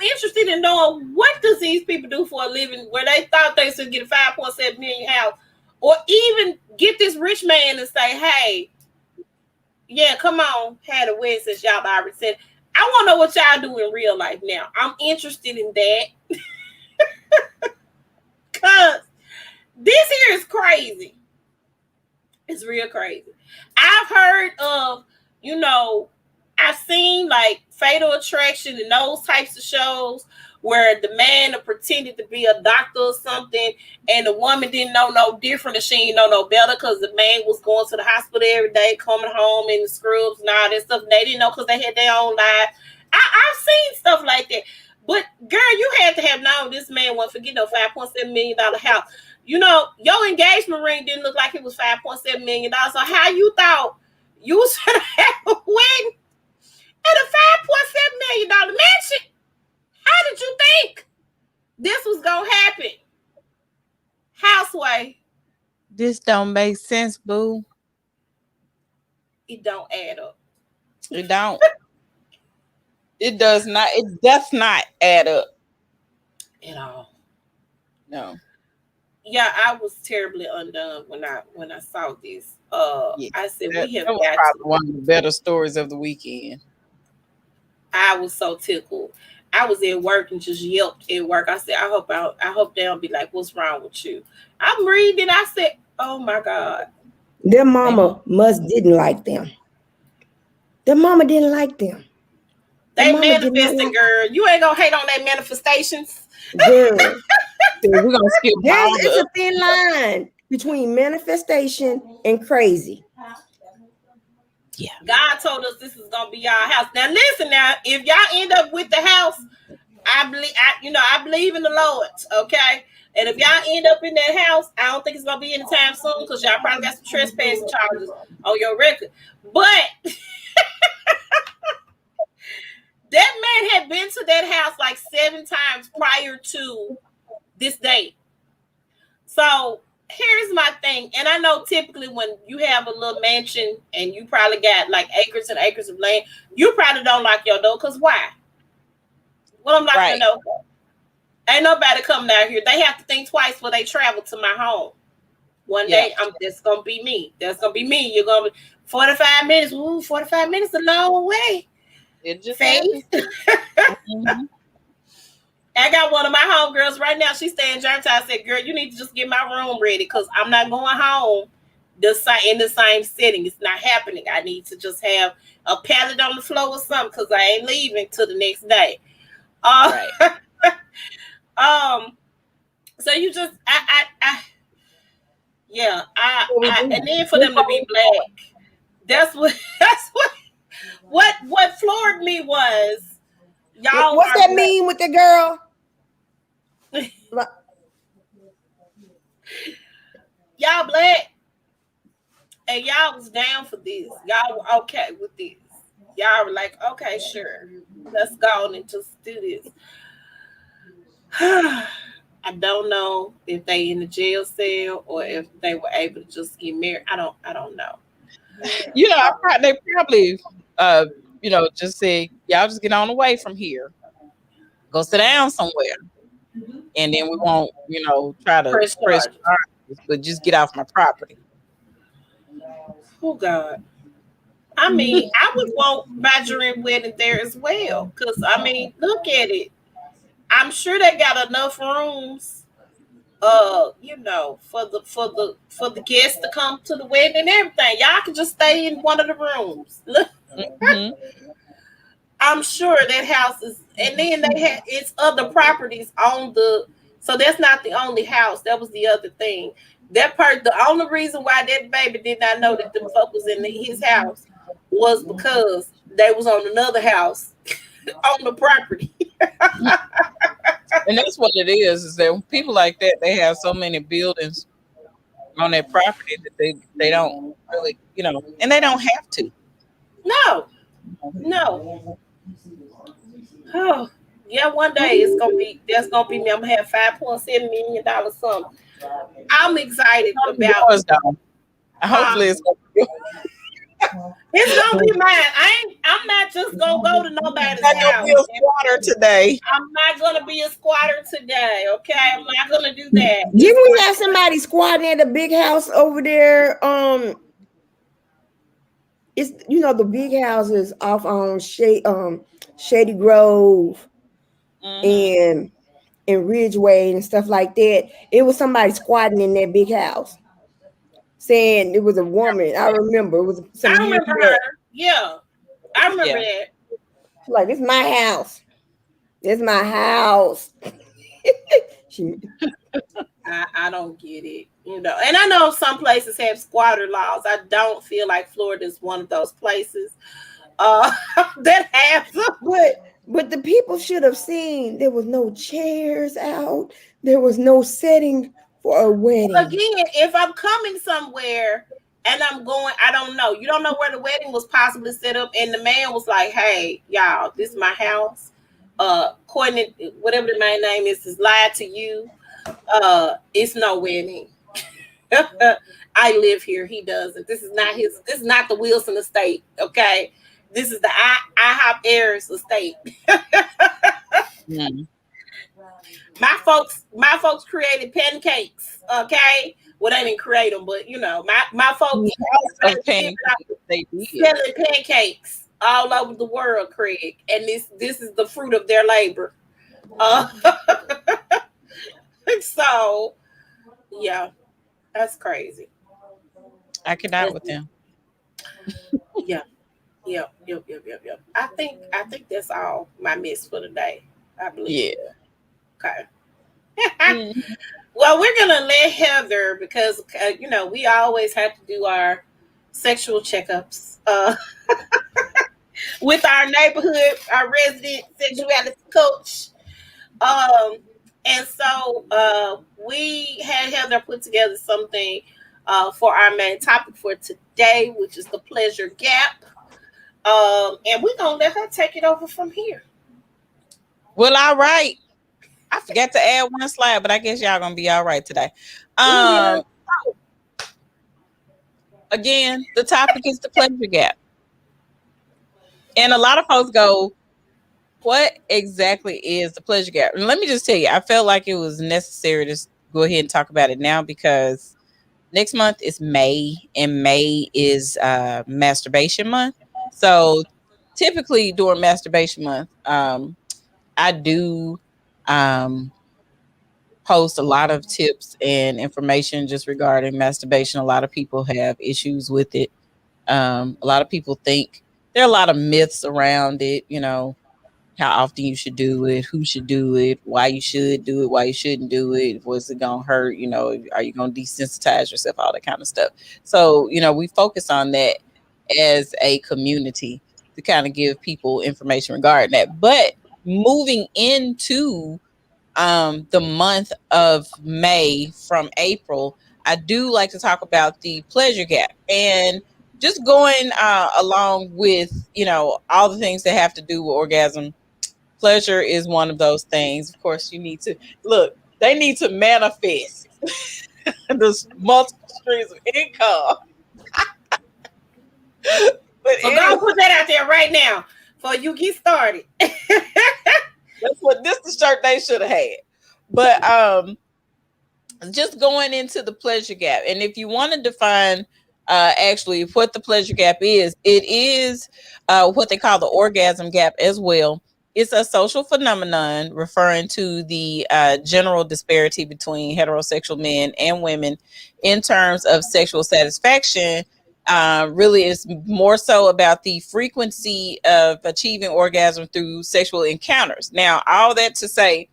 interested in knowing what does these people do for a living where they thought they should get a 5.7 million house, or even get this rich man and say, hey, yeah, come on, had a wedding since y'all already said. I want to know what y'all do in real life now. I'm interested in that. Because this here is crazy. It's real crazy. I've heard of, I've seen like Fatal Attraction and those types of shows where the man pretended to be a doctor or something, and the woman didn't know no different, and she didn't know no better because the man was going to the hospital every day, coming home in the scrubs and all that stuff. And they didn't know because they had their own life. I've seen stuff like that. But girl, you had to have known this man wasn't forgetting no $5.7 million house. Your engagement ring didn't look like it was $5.7 million. So how you thought you should have a wedding at a $5.7 million mansion? How did you think this was gonna happen? Houseway. This don't make sense, boo. It don't add up. It don't. It does not. It does not add up at all. No. Yeah, I was terribly undone when I saw this. I said we have got one of the better stories of the weekend. I was so tickled. I was at work and just yelped at work. I said, I hope they don't be like, what's wrong with you? I'm reading. I said, oh my God. Their mama didn't like them. Their mama didn't like them. They manifesting, girl. You ain't gonna hate on their manifestations. Girl. We're gonna skip It's a thin line between manifestation and crazy. Yeah. God told us this is gonna be y'all house. Now listen, now if y'all end up with the house, I believe in the Lord, okay? And if y'all end up in that house, I don't think it's gonna be anytime soon because y'all probably got some trespassing charges on your record. But that man had been to that house like 7 times prior to this date. So here's my thing, and I know typically when you have a little mansion and you probably got like acres and acres of land, you probably don't lock your door because why? Well, I'm locking the door. Ain't nobody coming out here. They have to think twice before they travel to my home. One day, that's gonna be me. That's gonna be me. You're gonna be 45 minutes. Ooh, 45 minutes a long way. It just mm-hmm. I got one of my homegirls right now. She's staying in Germantown. I said, girl, you need to just get my room ready because I'm not going home in the same setting. It's not happening. I need to just have a pallet on the floor or something because I ain't leaving till the next day. So you just, and then for them to be black, that's what floored me was, y'all. What's that mean with the girl? Y'all black, and y'all was down for this. Y'all were okay with this. Y'all were like, okay, sure, let's go on and just do this. I don't know if they in the jail cell or if they were able to just get married. I don't know. You know, they probably just say, y'all just get on away from here. Go sit down somewhere. And then we won't, try to press charges, but just get off my property. Oh God. I mean, I would want my dream wedding there as well. Because I mean, look at it. I'm sure they got enough rooms, for the guests to come to the wedding and everything. Y'all can just stay in one of the rooms. Mm-hmm. I'm sure that house is, and then they had its other properties on the. So that's not the only house. That was the other thing. The only reason why that baby did not know that the fuck was in his house was because they was on another house on the property. And that's what it is that people like that, they have so many buildings on their property that they don't really, and they don't have to. No. Oh, yeah, one day that's gonna be me. I'm gonna have $5.7 million something. I'm excited about. Hopefully it's gonna be it's gonna be mine. I'm not just gonna go to nobody's house. I'm not gonna be a squatter today. I'm not gonna be a squatter today. Okay, I'm not gonna do that. Didn't we have somebody squatting at a big house over there? It's the big houses off on Shady Grove and Ridgeway and stuff like that. It was somebody squatting in that big house, saying it was a woman. I remember it was. I remember her. Yeah, I remember that. Like, it's my house. It's my house. I don't get it, and I know some places have squatter laws. I don't feel like Florida is one of those places that have them. But the people should have seen there was no chairs out. There was no setting for a wedding. Again, if I'm coming somewhere and I'm going, I don't know. You don't know where the wedding was possibly set up, and the man was like, "Hey, y'all, this is my house. Courtney, whatever the man's name is lied to you. It's no wedding. I live here. He doesn't. This is not the Wilson estate. Okay, this is the IHOP Heirs estate." My folks created pancakes. Okay, well, they didn't create them, but my folks selling pancakes all over the world, Craig, and this is the fruit of their labor. So, yeah, that's crazy. I cannot with them. Yeah. Yep. I think that's all my miss for today. I believe. Yeah. Okay. Mm. Well, we're gonna let Heather because we always have to do our sexual checkups with our neighborhood, our resident sexuality coach. Um, and so we had Heather put together something for our main topic for today, which is the pleasure gap. And we're gonna let her take it over from here. Well, all right. I forgot to add one slide, but I guess y'all gonna be all right today. We'll be on. Again, the topic is the pleasure gap. And a lot of folks go, what exactly is the pleasure gap? And let me just tell you, I felt like it was necessary to go ahead and talk about it now because next month is May, and May is masturbation month. So typically during masturbation month, I do post a lot of tips and information just regarding masturbation. A lot of people have issues with it. A lot of people think there are a lot of myths around it, how often you should do it, who should do it, why you should do it, why you shouldn't do it, what's it gonna hurt, are you gonna desensitize yourself, all that kind of stuff. So, we focus on that as a community to kind of give people information regarding that. But moving into the month of May from April, I do like to talk about the pleasure gap and just going along with, all the things that have to do with orgasm. Pleasure is one of those things. Of course, you need to look, they need to manifest there's multiple streams of income. But So go put that out there right now before you get started. this the shirt they should have had. But just going into the pleasure gap, and if you want to define actually what the pleasure gap is, it is what they call the orgasm gap as well. It's a social phenomenon referring to the general disparity between heterosexual men and women in terms of sexual satisfaction. Really is more so about the frequency of achieving orgasm through sexual encounters. Now, all that to say,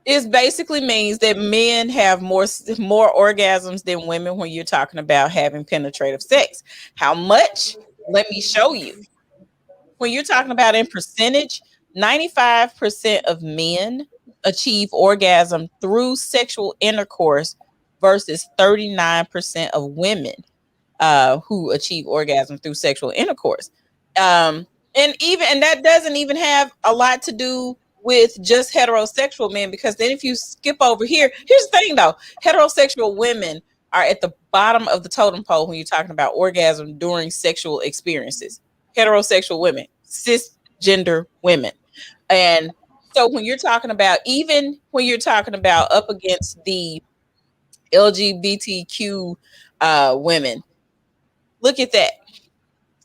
it basically means that men have more orgasms than women when you're talking about having penetrative sex. How much? Let me show you. When you're talking about in percentage, 95% of men achieve orgasm through sexual intercourse versus 39% of women who achieve orgasm through sexual intercourse. And that doesn't even have a lot to do with just heterosexual men, because then if you skip over here's the thing though, heterosexual women are at the bottom of the totem pole when you're talking about orgasm during sexual experiences. Heterosexual women, cisgender women. And so when you're talking about, even when you're talking about up against the LGBTQ women, look at that.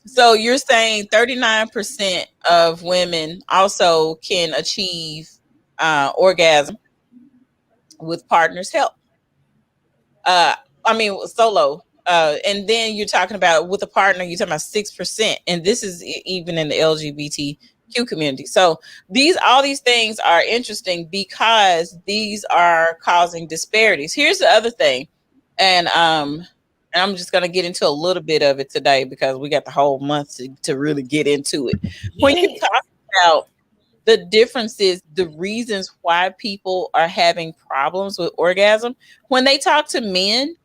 So you're saying 39% of women also can achieve orgasm with partners' help. Solo. And then you're talking about with a partner, you're talking about 6%. And this is even in the LGBTQ community. So all these things are interesting because these are causing disparities. Here's the other thing. And I'm just going to get into a little bit of it today because we got the whole month to really get into it. When you talk about the differences, the reasons why people are having problems with orgasm, when they talk to men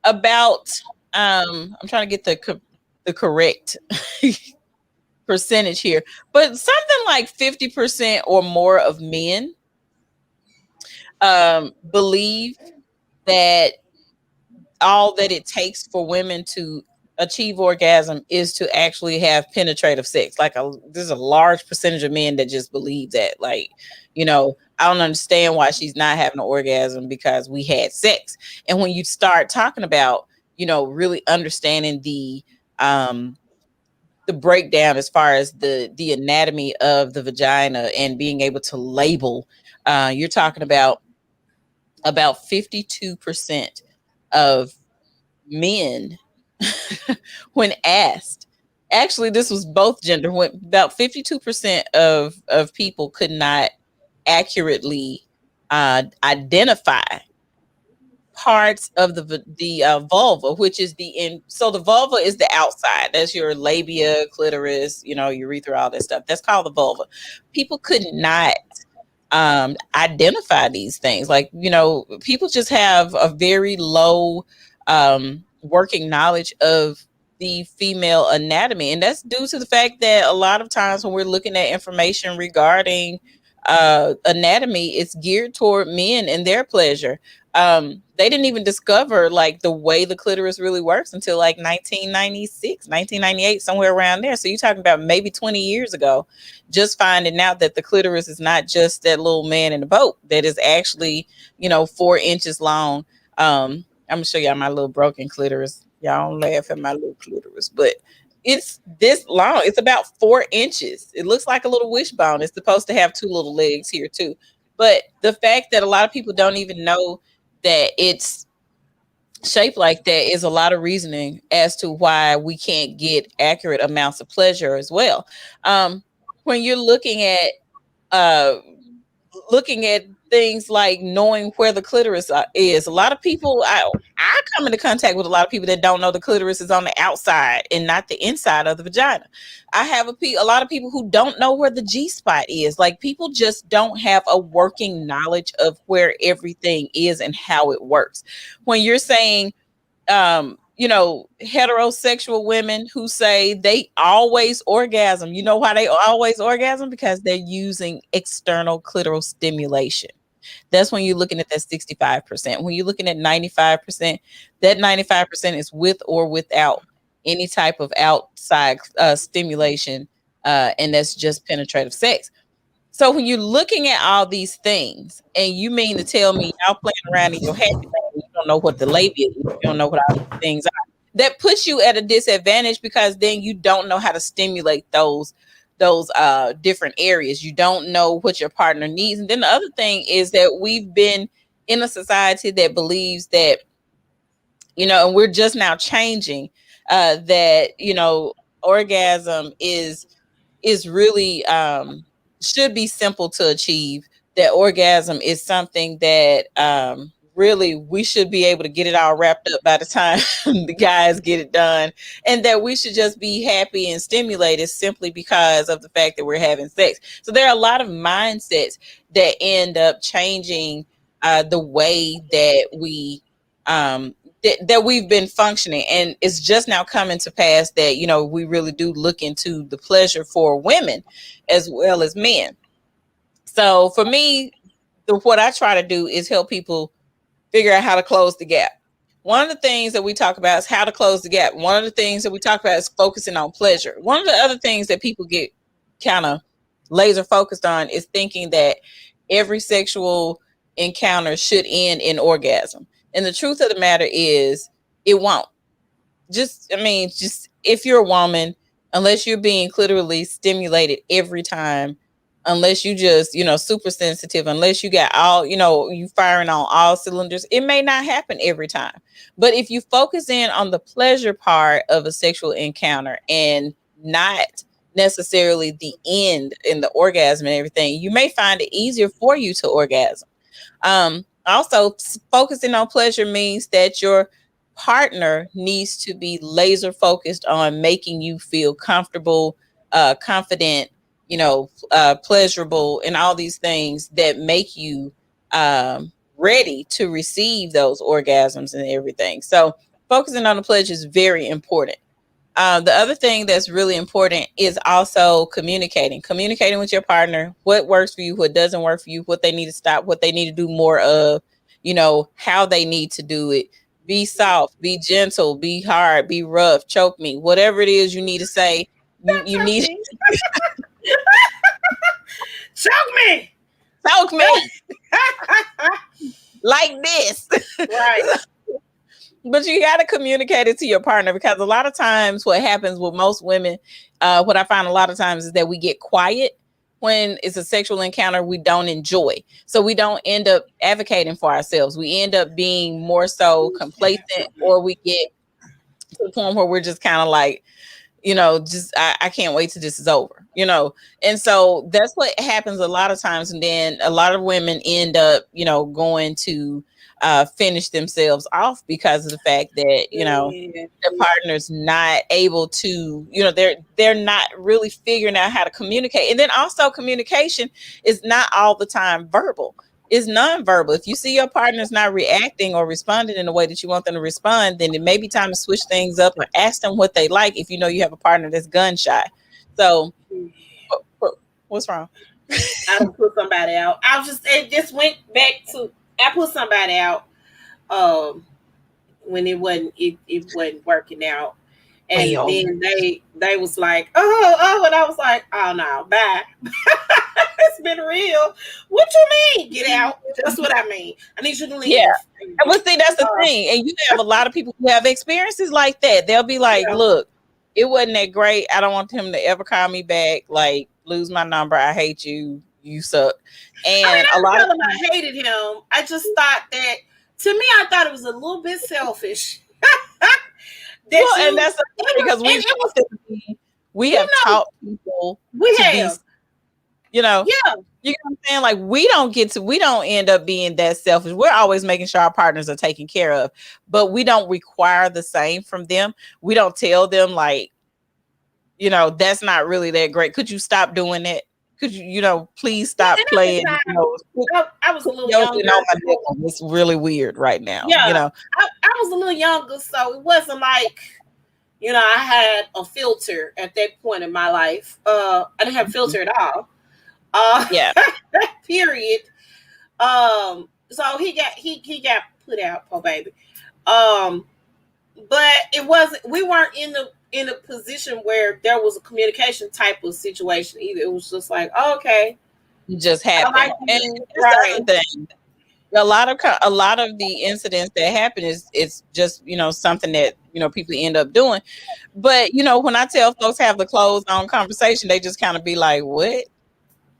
about, I'm trying to get the correct percentage here, but something like 50% or more of men believe that all that it takes for women to achieve orgasm is to actually have penetrative sex. There's a large percentage of men that just believe that, I don't understand why she's not having an orgasm because we had sex. And when you start talking about, really understanding the breakdown as far as the anatomy of the vagina and being able to label, you're talking about 52% of men, when asked, actually, this was both gender, when about 52% of people could not accurately identify parts of the vulva, which is so the vulva is the outside. That's your labia, clitoris, urethra, all that stuff. That's called the vulva. People could not identify these things. Like, people just have a very low working knowledge of the female anatomy. And that's due to the fact that a lot of times when we're looking at information regarding anatomy, it's geared toward men and their pleasure. They didn't even discover like the way the clitoris really works until like 1996, 1998, somewhere around there. So you're talking about maybe 20 years ago, just finding out that the clitoris is not just that little man in the boat, that is actually, 4 inches long. I'm gonna show y'all my little broken clitoris. Y'all don't laugh at my little clitoris, but it's this long. It's about 4 inches. It looks like a little wishbone. It's supposed to have 2 little legs here too. But the fact that a lot of people don't even know that it's shaped like that is a lot of reasoning as to why we can't get accurate amounts of pleasure as well. When you're looking at things like knowing where the clitoris is, a lot of people, I come into contact with a lot of people that don't know the clitoris is on the outside and not the inside of the vagina. I have a lot of people who don't know where the G-spot is. Like, people just don't have a working knowledge of where everything is and how it works. When you're saying, heterosexual women who say they always orgasm, you know why they always orgasm? Because they're using external clitoral stimulation. That's when you're looking at that 65%. When you're looking at 95%, that 95% is with or without any type of outside stimulation, and that's just penetrative sex. So when you're looking at all these things, and you mean to tell me y'all playing around in your happy land, you don't know what the labia is, you don't know what all these things are, that puts you at a disadvantage, because then you don't know how to stimulate those different areas. You don't know what your partner needs. And then the other thing is that we've been in a society that believes that, and we're just now changing, that, orgasm is really should be simple to achieve. That orgasm is something that really we should be able to get it all wrapped up by the time the guys get it done, and that we should just be happy and stimulated simply because of the fact that we're having sex. So there are a lot of mindsets that end up changing the way that we that we've been functioning, and it's just now coming to pass that we really do look into the pleasure for women as well as men. So for me, what I try to do is help people figure out how to close the gap. One of the things that we talk about is how to close the gap. One of the things that we talk about is focusing on pleasure. One of the other things that people get kind of laser focused on is thinking that every sexual encounter should end in orgasm. And the truth of the matter is, it won't. Just if you're a woman, unless you're being clitorally stimulated every time, unless you just, super sensitive, unless you got all, you firing on all cylinders, it may not happen every time. But if you focus in on the pleasure part of a sexual encounter and not necessarily the end in the orgasm and everything, you may find it easier for you to orgasm. Also, focusing on pleasure means that your partner needs to be laser focused on making you feel comfortable, confident, pleasurable, and all these things that make you ready to receive those orgasms and everything. So focusing on the pleasure is very important. The other thing that's really important is also communicating with your partner, what works for you, what doesn't work for you, what they need to stop, what they need to do more of, how they need to do it. Be soft, be gentle, be hard, be rough, choke me, whatever it is you need to say. You need choke me like this. Right. But you got to communicate it to your partner, because a lot of times what happens with most women, what I find a lot of times is that we get quiet when it's a sexual encounter we don't enjoy. So we don't end up advocating for ourselves. We end up being more so complacent, or we get to the point where we're just kind of like, just I can't wait till this is over, and so that's what happens a lot of times. And then a lot of women end up going to finish themselves off because of the fact that their partner's not able to, they're not really figuring out how to communicate. And then also communication is not all the time verbal. Is nonverbal. If you see your partner's not reacting or responding in the way that you want them to respond, then it may be time to switch things up or ask them what they like if you have a partner that's gun shy. So what's wrong? I put somebody out. It just went back to, I put somebody out when it wasn't working out. And then they was like, oh, and I was like, oh no, bye. It's been real. What you mean? Get out. That's what I mean. I need you to leave. Yeah. But see, that's the thing. And you have a lot of people who have experiences like that. They'll be like, look, it wasn't that great. I don't want him to ever call me back. Like, lose my number. I hate you. You suck. And a lot of them, I hated him. I just thought that, to me, I thought it was a little bit selfish. And that's because we have taught people you know what I'm saying? Like, we don't end up being that selfish. We're always making sure our partners are taken care of, but we don't require the same from them. We don't tell them like, that's not really that great. Could you stop doing that? Could you, please stop playing? I was a little younger. It's really weird right now. I was a little younger, so it wasn't like, I had a filter at that point in my life. I didn't have a filter at all. Period. So he got put out, poor baby. But it wasn't. We weren't in a position where there was a communication type of situation either. It was just like, okay, it just happened. And right. A lot of the incidents that happen it's just something that people end up doing. But when I tell folks have the clothes on conversation, they just kind of be like, what?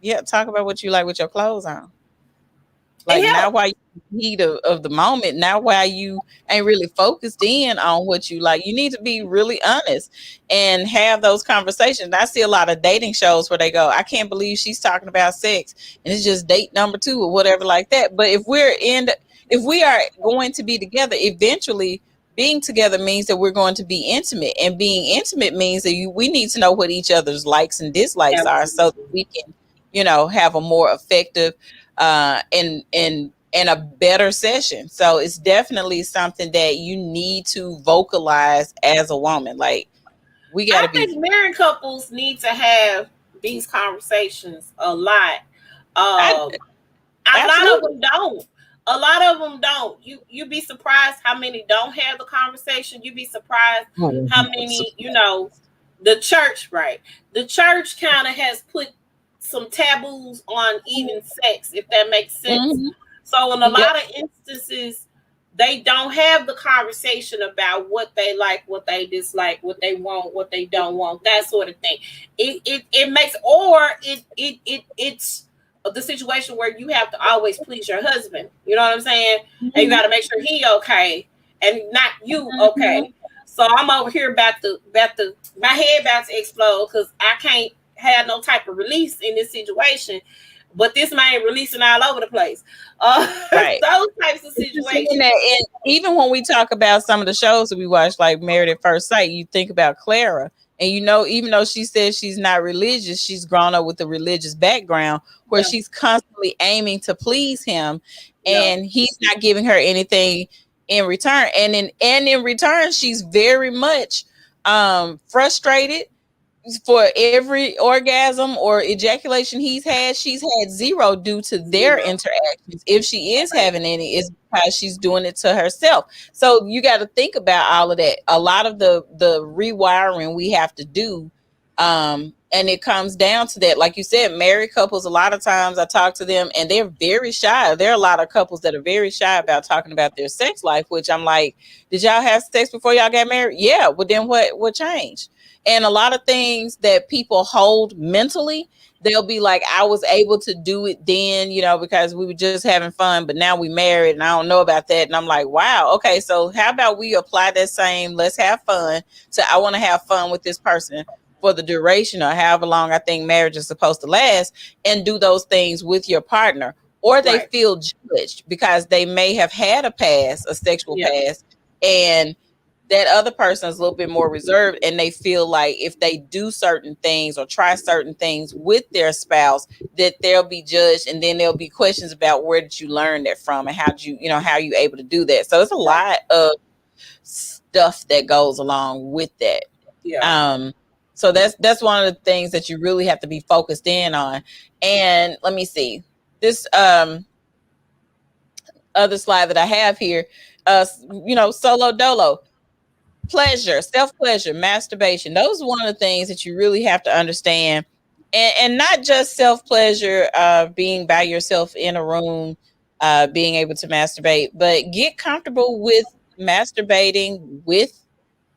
Yeah, talk about what you like with your clothes on. Like, now while you heat of the moment, now while you ain't really focused in on what you like, you need to be really honest and have those conversations. I see a lot of dating shows where they go, I can't believe she's talking about sex, and it's just date number 2 or whatever like that. But if we are going to be together, eventually being together means that we're going to be intimate, and being intimate means that we need to know what each other's likes and dislikes are, so that we can have a more effective and a better session. So it's definitely something that you need to vocalize as a woman. Like, we got to be. I think married couples need to have these conversations a lot. A lot of them don't. A lot of them don't. You'd be surprised how many don't have the conversation. You'd be surprised how many, the church, right? The church kind of has put some taboos on even sex, if that makes sense. Mm-hmm. So in a lot of instances, they don't have the conversation about what they like, what they dislike, what they want, what they don't want, that sort of thing. It makes, or it's the situation where you have to always please your husband. You know what I'm saying? Mm-hmm. And you got to make sure he okay and not you okay. So I'm over here about to my head about to explode because I can't have no type of release in this situation, but this man releasing all over the place. Right. Those types of situations. And even when we talk about some of the shows that we watch, like Married at First Sight, you think about Clara, and even though she says she's not religious, she's grown up with a religious background where she's constantly aiming to please him, and he's not giving her anything in return. And in return, she's very much frustrated. For every orgasm or ejaculation she's had 0 due to their interactions. If she is having any, it's because she's doing it to herself. So you got to think about all of that. A lot of the rewiring we have to do And it comes down to that, like you said, married couples, a lot of times I talk to them and they're very shy. There are a lot of couples that are very shy about talking about their sex life, which I'm like, did y'all have sex before y'all got married? Yeah. Well, then what changed? And a lot of things that people hold mentally, they'll be like, I was able to do it then, because we were just having fun, but now we married and I don't know about that. And I'm like, wow, okay, so how about we apply that same let's have fun to I want to have fun with this person for the duration or however long I think marriage is supposed to last, and do those things with your partner. Or they feel judged because they may have had a sexual past, and that other person is a little bit more reserved, and they feel like if they do certain things or try certain things with their spouse, that they'll be judged, and then there'll be questions about where did you learn that from and how did how are you able to do that. So it's a lot of stuff that goes along with that. So that's one of the things that you really have to be focused in on. And let me see this other slide that I have here. Solo dolo, pleasure, self-pleasure, masturbation. Those are one of the things that you really have to understand. And not just self-pleasure, being by yourself in a room, being able to masturbate, but get comfortable with masturbating with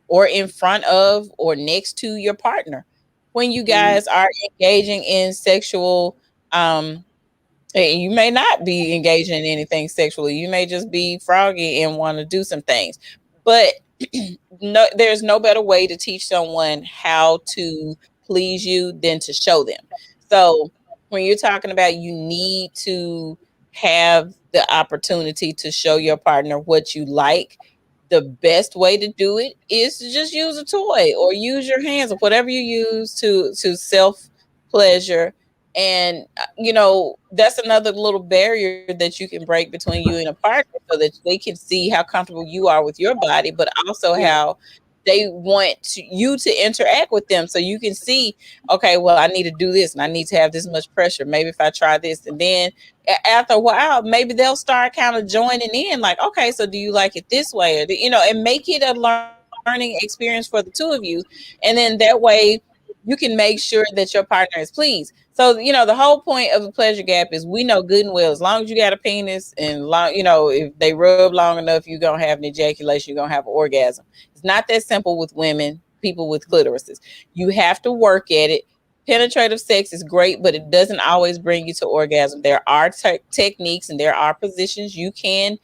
or in front of or next to your partner when you guys are engaging in sexual. You may not be engaging in anything sexually. You may just be froggy and want to do some things. But no, there's no better way to teach someone how to please you than to show them. So when you're talking about you need to have the opportunity to show your partner what you like, the best way to do it is to just use a toy or use your hands or whatever you use to self pleasure. And that's another little barrier that you can break between you and a partner, so that they can see how comfortable you are with your body, but also how they want you to interact with them, so you can see, okay, well, I need to do this and I need to have this much pressure. Maybe if I try this, and then after a while, maybe they'll start kind of joining in, like, okay, so do you like it this way? Or and make it a learning experience for the two of you. And then that way you can make sure that your partner is pleased. So, the whole point of a pleasure gap is we know good and well, as long as you got a penis and if they rub long enough, you're going to have an ejaculation, you're going to have an orgasm. It's not that simple with women, people with clitorises. You have to work at it. Penetrative sex is great, but it doesn't always bring you to orgasm. There are techniques and there are positions you can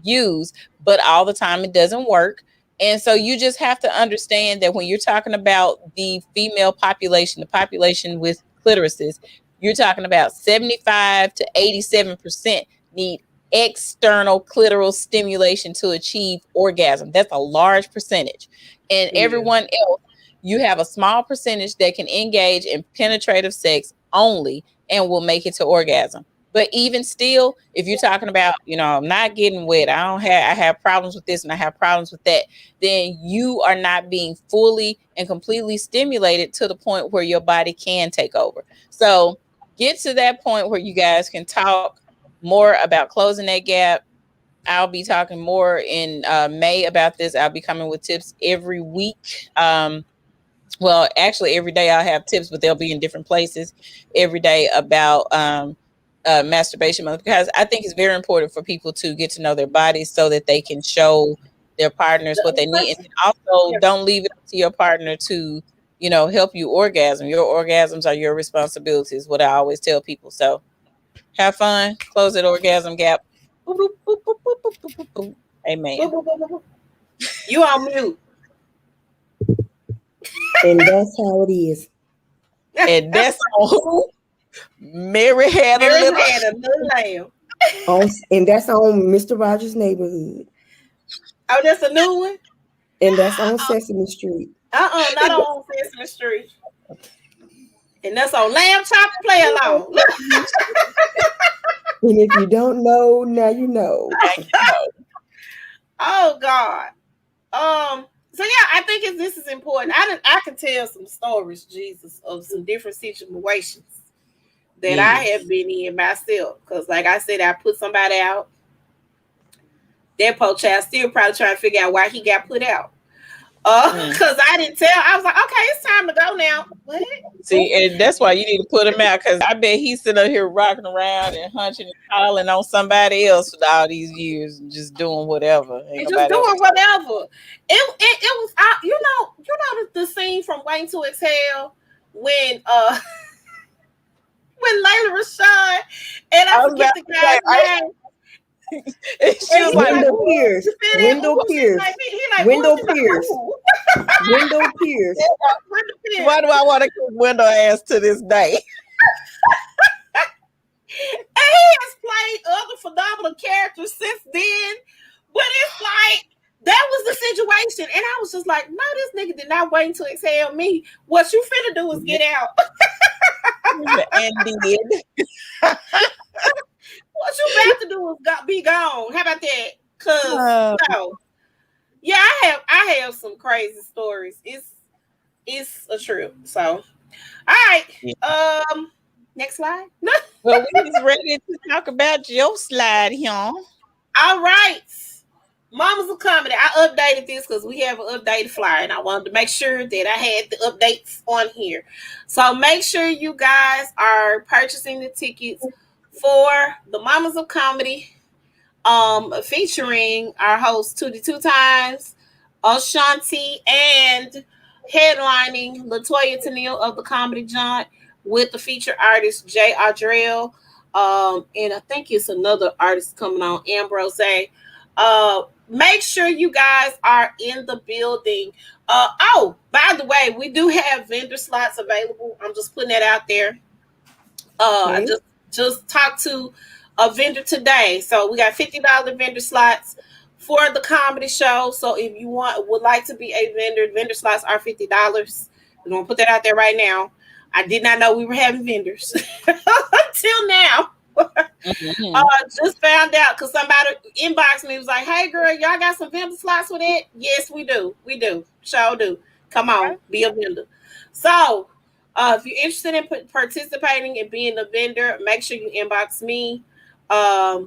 use, but all the time it doesn't work. And so you just have to understand that when you're talking about the female population, the population with clitorises, you're talking about 75 to 87% need external clitoral stimulation to achieve orgasm. That's a large percentage. And everyone else, you have a small percentage that can engage in penetrative sex only and will make it to orgasm. But even still, if you're talking about, I'm not getting wet, I have problems with this and I have problems with that, then you are not being fully and completely stimulated to the point where your body can take over. So get to that point where you guys can talk more about closing that gap. I'll be talking more in May about this. I'll be coming with tips every week. Well, actually, every day I'll have tips, but they'll be in different places every day about masturbation month, because I think it's very important for people to get to know their bodies so that they can show their partners what they need. And also, don't leave it up to your partner to, help you orgasm. Your orgasms are your responsibility, is what I always tell people. So have fun, close that orgasm gap. Boop, boop, boop, boop, boop, boop, boop, boop. Amen. Boop, boop, boop, boop. You on mute. And that's how it is. And that's all. Mary had a little lamb. And that's on Mr. Rogers' Neighborhood. Oh, that's a new one? And that's on Sesame Street. Not on Sesame Street. And that's on Lamb Chop and Play Along. And if you don't know, now you know. Oh God. So yeah, I think this is important. I can tell some stories, Jesus, of some different situations that I have been in myself. Because like I said, I put somebody out. That poor child still probably trying to figure out why he got put out. Because I didn't tell. I was like, okay, it's time to go now. What? See, and that's why you need to put him out, because I bet he's sitting up here rocking around and hunching and calling on somebody else for all these years and just doing whatever. And just doing whatever. It was, you know the scene from Waiting to Exhale when when Layla Rashawn and I forget the guy's name. She was like, Wendell Pierce. Wendell Pierce. Wendell Pierce. Wendell Pierce. Why do I want to kick Wendell ass to this day? And he has played other phenomenal characters since then, but it's like that was the situation, and I was just like, no, this nigga did not wait to exhale me. What you finna do is get out. And did. What you about to do is be gone. How about that? Cause yeah, I have some crazy stories. It's a trip. So, all right. Yeah. Next slide. Well, we're ready to talk about your slide here. All right. Mamas of Comedy. I updated this because we have an updated flyer, and I wanted to make sure that I had the updates on here. So make sure you guys are purchasing the tickets for the Mamas of Comedy, featuring our host Tootie Two Times, Ashanti, and headlining Latoya Tennille of the Comedy Jaunt with the featured artist Jay Audrell, and I think it's another artist coming on, Ambrose. Make sure you guys are in the building. Oh, by the way, we do have vendor slots available. I'm just putting that out there. I just talked to a vendor today. So we got $50 vendor slots for the comedy show. So if you would like to be a vendor slots are $50. We're going to put that out there right now. I did not know we were having vendors until now. Just found out because somebody inboxed me, was like, hey girl, y'all got some vendor slots for that? Yes, we do. Sure do. Come on, be a vendor. So if you're interested in participating and being a vendor, make sure you inbox me or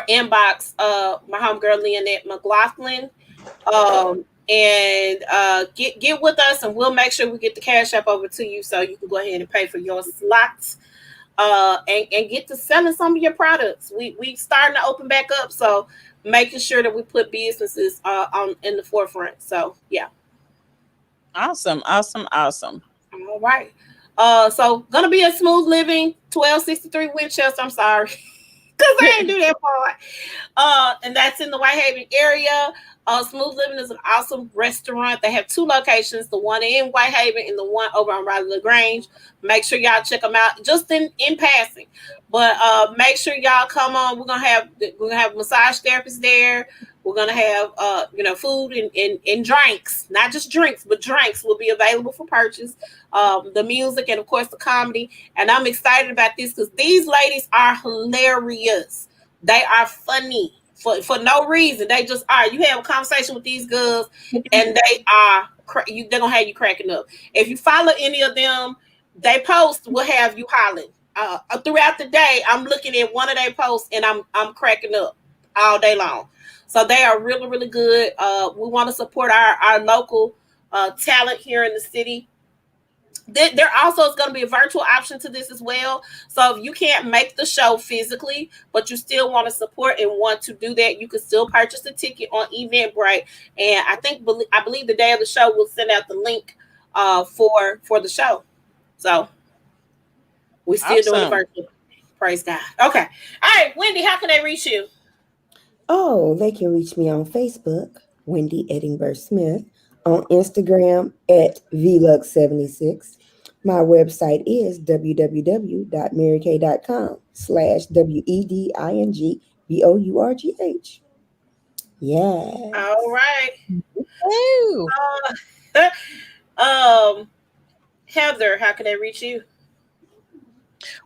inbox my homegirl Leonette McLaughlin, and get with us, and we'll make sure we get the cash app over to you so you can go ahead and pay for your slots. And get to selling some of your products. We starting to open back up, so making sure that we put businesses on in the forefront. So yeah, awesome. All right. So gonna be a Smooth Living, 1263 Winchester. I'm sorry, because I didn't do that part. And that's in the Whitehaven area. Smooth Living is an awesome restaurant. They have 2 locations, the one in Whitehaven and the one over on Riley LaGrange. Make sure y'all check them out, just in passing. But make sure y'all come on. We're gonna have massage therapists there. We're gonna have food and drinks, not just drinks, but drinks will be available for purchase. The music and of course the comedy. And I'm excited about this because these ladies are hilarious. They are funny. For no reason, they just are. You have a conversation with these girls, and they're gonna have you cracking up. If you follow any of them, they post will have you hollering. Throughout the day, I'm looking at one of their posts, and I'm cracking up all day long. So they are really, really good. We want to support our local talent here in the city. There also is going to be a virtual option to this as well. So if you can't make the show physically, but you still want to support and want to do that, you can still purchase the ticket on Eventbrite. And I believe the day of the show we'll send out the link for the show. So we're still doing the virtual. Praise God. Okay. All right, Wendy, how can they reach you? Oh, they can reach me on Facebook, Wendy Edingbourgh Smith. On Instagram at vlux76. My website is www.maryk.com/WEDINGBOURGH. Yeah. All right. Heather, how can they reach you?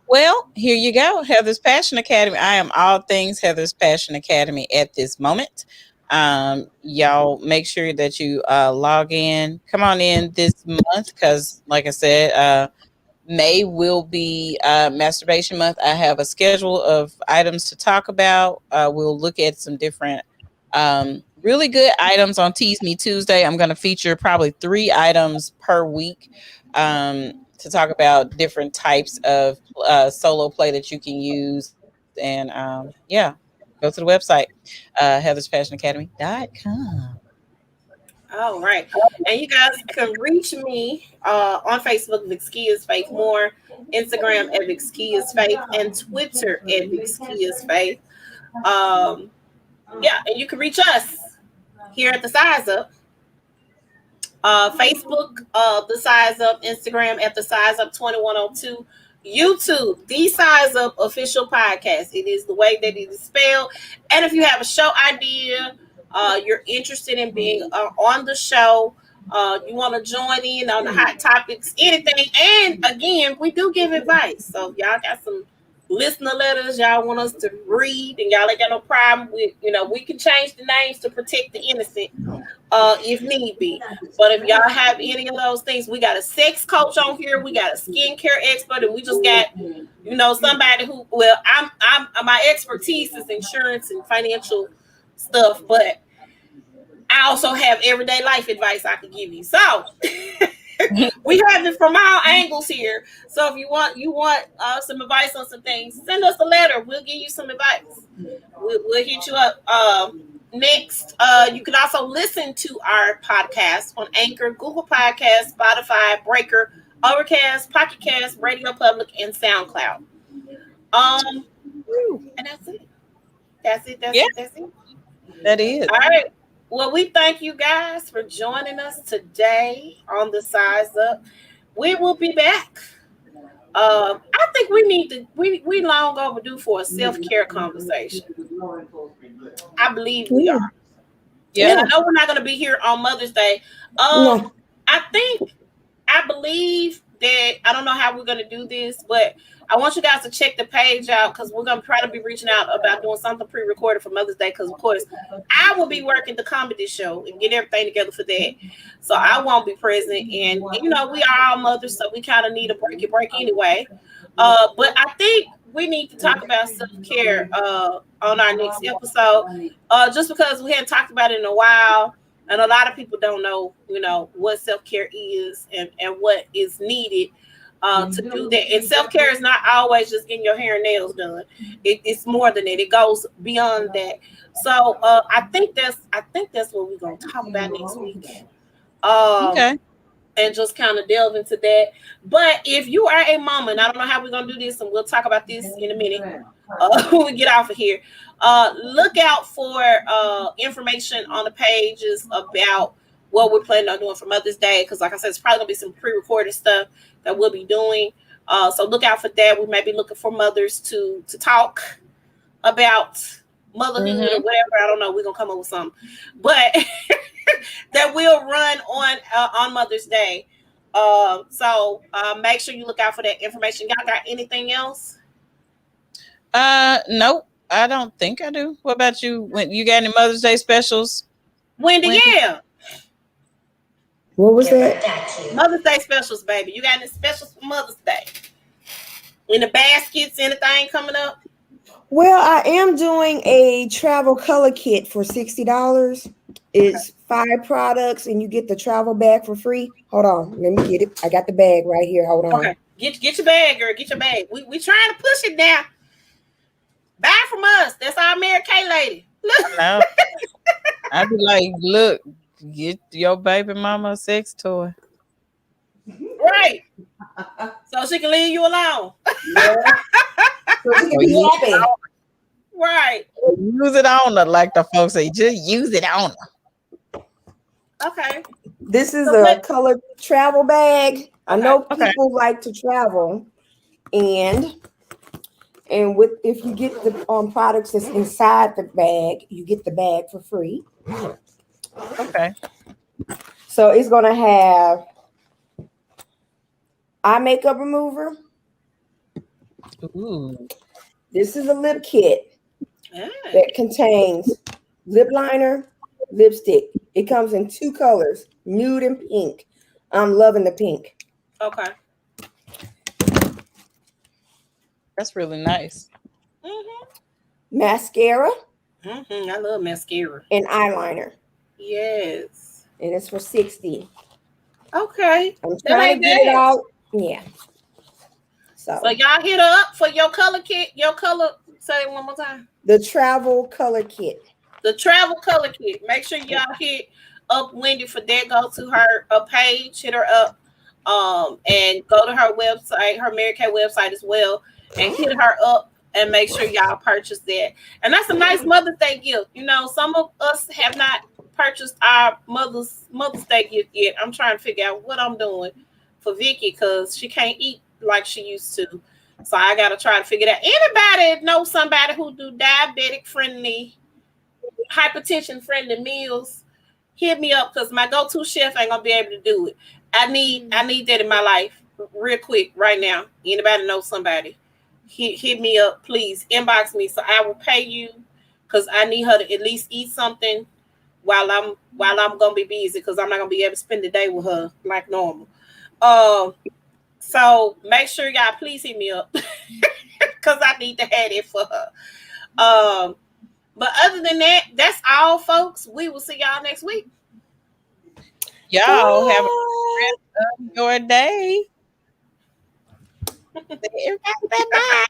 Well, here you go. Heather's Passion Academy. I am all things Heather's Passion Academy at this moment. Y'all make sure that you log in. Come on in this month because, like I said, May will be masturbation month. I have a schedule of items to talk about. We'll look at some different really good items on Tease Me Tuesday. I'm going to feature probably 3 items per week to talk about different types of solo play that you can use. And yeah, go to the website, HeathersPassionAcademy.com. All right. And you guys can reach me on Facebook, Vicskeyas Faith More, Instagram at Vicskeyas Faith, and Twitter at Vicskeyas Faith. Yeah, and you can reach us here at the Size Up. Facebook, the Size Up, Instagram at the Size Up 2102, YouTube, the Size Up official podcast. It is the way that it is spelled. And if you have a show idea, you're interested in being on the show, you want to join in on the hot topics, anything. And again, we do give advice. So if y'all got some listener letters y'all want us to read, and y'all ain't got no problem with, we can change the names to protect the innocent if need be. But if y'all have any of those things, we got a sex coach on here, we got a skincare expert, and we just got somebody who, I'm my expertise is insurance and financial stuff, but I also have everyday life advice I can give you. So we have it from all angles here. So if you want some advice on some things, send us a letter. We'll give you some advice. We'll hit you up. Next, you can also listen to our podcast on Anchor, Google Podcasts, Spotify, Breaker, Overcast, Pocket Cast, Radio Public, and SoundCloud. And that's it. That's it. That is. All right. Well, we thank you guys for joining us today on the Size Up. We will be back. I think we long overdue for a self-care conversation. I believe we are. Yeah. And I know we're not going to be here on Mother's Day. No. I believe that, I don't know how we're going to do this, but I want you guys to check the page out, because we're going to try to be reaching out about doing something pre-recorded for Mother's Day, because, of course, I will be working the comedy show and get everything together for that. So I won't be present. And, we are all mothers, so we kind of need a break anyway. But I think we need to talk about self-care on our next episode, just because we hadn't talked about it in a while. And a lot of people don't know, what self-care is and what is needed to do that. And self-care is not always just getting your hair and nails done. It's more than that. It goes beyond that. So I think that's what we're gonna talk about next week. Okay. And just kind of delve into that. But if you are a mama, and I don't know how we're gonna do this, and we'll talk about this in a minute when we get off of here. Look out for information on the pages about what we're planning on doing for Mother's Day, because like I said, it's probably gonna be some pre-recorded stuff that we'll be doing. So look out for that. We may be looking for mothers to talk about motherhood or whatever. I don't know. We're gonna come up with something, but that will run on Mother's Day. So make sure you look out for that information. Y'all got anything else? Nope. I don't think I do. What about you? When you got any Mother's Day specials? Wendy? Yeah. What was that? Mother's Day specials, baby. You got any specials for Mother's Day? In the baskets, anything coming up? Well, I am doing a travel color kit for $60. It's 5 products, and you get the travel bag for free. Hold on, let me get it. I got the bag right here. Hold on. Okay, get your bag, girl. Get your bag. We trying to push it now. Buy from us. That's our Mary Kay lady. No. I'd be like, look, get your baby mama a sex toy. Right. So she can leave you alone. Yeah. So she can be happy. Right. Use it on her, like the folks say. Just use it on her. Okay. This is a colored travel bag. I know people like to travel, and with if you get the products that's inside the bag, you get the bag for free. Okay. So it's gonna have eye makeup remover. Ooh. This is a lip kit that contains lip liner, lipstick. It comes in 2 colors, nude and pink. I'm loving the pink. Okay. That's really nice. Mm-hmm. Mascara. I love mascara and eyeliner. Yes. And it's for $60. Okay. I'm That trying to ain't get it bad. all. Yeah. So y'all hit her up for your color kit. Your color. Say it one more time. the travel color kit. The travel color kit. Make sure y'all hit up Wendy for that. Go to her page. Hit her up. And go to her website, her Mary Kay website as well, and hit her up and make sure y'all purchase that. And that's a nice Mother's Day gift. You know, some of us have not purchased our Mother's Day gift yet. I'm trying to figure out what I'm doing for Vicky because she can't eat like she used to. So I gotta try to figure that. Anybody know somebody who do diabetic friendly, hypertension friendly meals? Hit me up because my go-to chef ain't gonna be able to do it. I need that in my life real quick right now. Anybody know somebody? Hit me up, please. Inbox me so I will pay you because I need her to at least eat something while I'm gonna be busy because I'm not gonna be able to spend the day with her like normal. So make sure y'all please hit me up because I need to have it for her. But other than that, that's all, folks. We will see y'all next week. Y'all have a rest of your day. Everybody say bye.